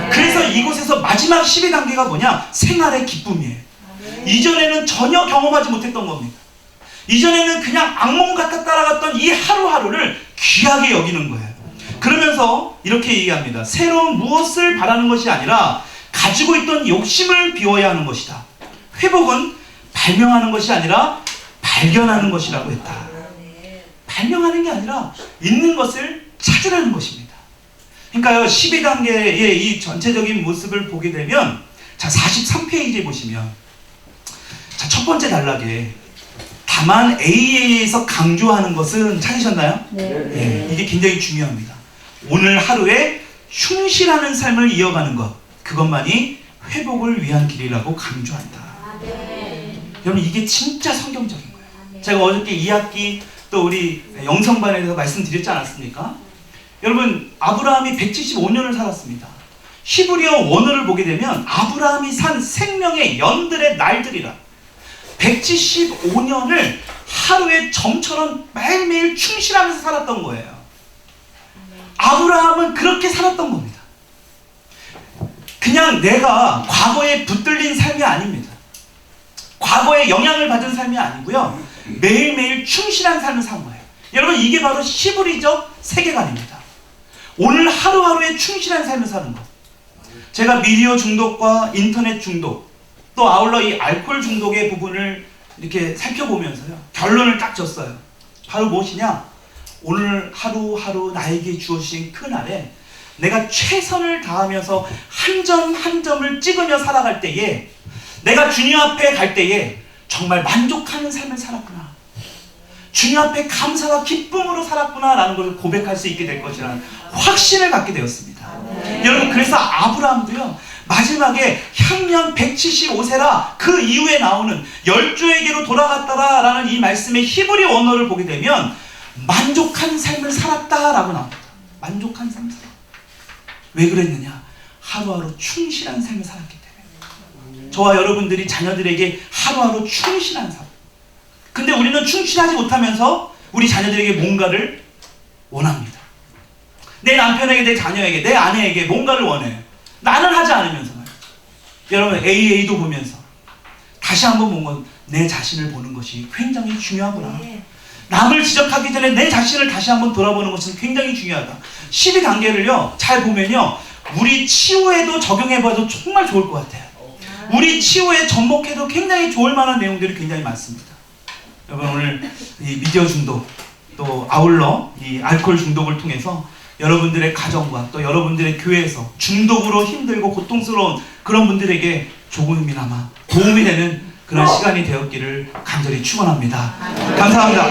그래서 이곳에서 마지막 12단계가 뭐냐? 생활의 기쁨이에요. 이전에는 전혀 경험하지 못했던 겁니다. 이전에는 그냥 악몽 같아 따라갔던 이 하루하루를 귀하게 여기는 거예요. 그러면서 이렇게 얘기합니다. 새로운 무엇을 바라는 것이 아니라 가지고 있던 욕심을 비워야 하는 것이다. 회복은 발명하는 것이 아니라 발견하는 것이라고 했다. 발명하는 게 아니라 있는 것을 찾으라는 것입니다. 그러니까요, 12단계의 이 전체적인 모습을 보게 되면, 자, 43페이지에 보시면, 자, 첫 번째 단락에 다만 AA에서 강조하는 것은 찾으셨나요? 네. 이게 굉장히 중요합니다. 오늘 하루에 충실하는 삶을 이어가는 것, 그것만이 회복을 위한 길이라고 강조한다. 여러분, 이게 진짜 성경적인 거예요. 제가 어저께 2학기 또 우리 영성반에서 말씀드렸지 않았습니까? 여러분, 아브라함이 175년을 살았습니다. 히브리어 원어를 보게 되면 아브라함이 산 생명의 연들의 날들이라 175년을 하루에 점처럼 매일매일 충실하면서 살았던 거예요. 아브라함은 그렇게 살았던 겁니다. 그냥 내가 과거에 붙들린 삶이 아닙니다. 과거에 영향을 받은 삶이 아니고요, 매일매일 충실한 삶을 산 거예요. 여러분, 이게 바로 히브리적 세계관입니다. 오늘 하루하루에 충실한 삶을 사는 것. 제가 미디어 중독과 인터넷 중독, 또 아울러 이 알코올 중독의 부분을 이렇게 살펴보면서요, 결론을 딱 졌어요. 바로 무엇이냐? 오늘 하루하루 나에게 주어진 그날에 내가 최선을 다하면서 한 점 한 점을 찍으며 살아갈 때에, 내가 주님 앞에 갈 때에 정말 만족하는 삶을 살았구나, 주님 앞에 감사와 기쁨으로 살았구나 라는 것을 고백할 수 있게 될 것이라는 확신을 갖게 되었습니다. 여러분, 그래서 아브라함도요, 마지막에 향년 175세라 그 이후에 나오는 열조에게로 돌아갔더라 라는 이 말씀의 히브리 원어를 보게 되면 만족한 삶을 살았다라고 나옵니다. 만족한 삶을 살았다. 왜 그랬느냐? 하루하루 충실한 삶을 살았기 때문에. 저와 여러분들이 자녀들에게 하루하루 충실한 삶. 근데 우리는 충실하지 못하면서 우리 자녀들에게 뭔가를 원합니다. 내 남편에게, 내 자녀에게, 내 아내에게 뭔가를 원해요. 나는 하지 않으면서 말이죠. 여러분, AA도 보면서 다시 한번 뭔가 내 자신을 보는 것이 굉장히 중요하구나. 남을 지적하기 전에 내 자신을 다시 한번 돌아보는 것은 굉장히 중요하다. 12단계를요 잘 보면요, 우리 치유에도 적용해봐도 정말 좋을 것 같아요. 우리 치유에 접목해도 굉장히 좋을 만한 내용들이 굉장히 많습니다. 여러분, 오늘 이 미디어 중독, 또 아울러 이 알코올 중독을 통해서 여러분들의 가정과 또 여러분들의 교회에서 중독으로 힘들고 고통스러운 그런 분들에게 조금이나마 도움이 되는 그런 시간이 되었기를 간절히 축원합니다. 감사합니다.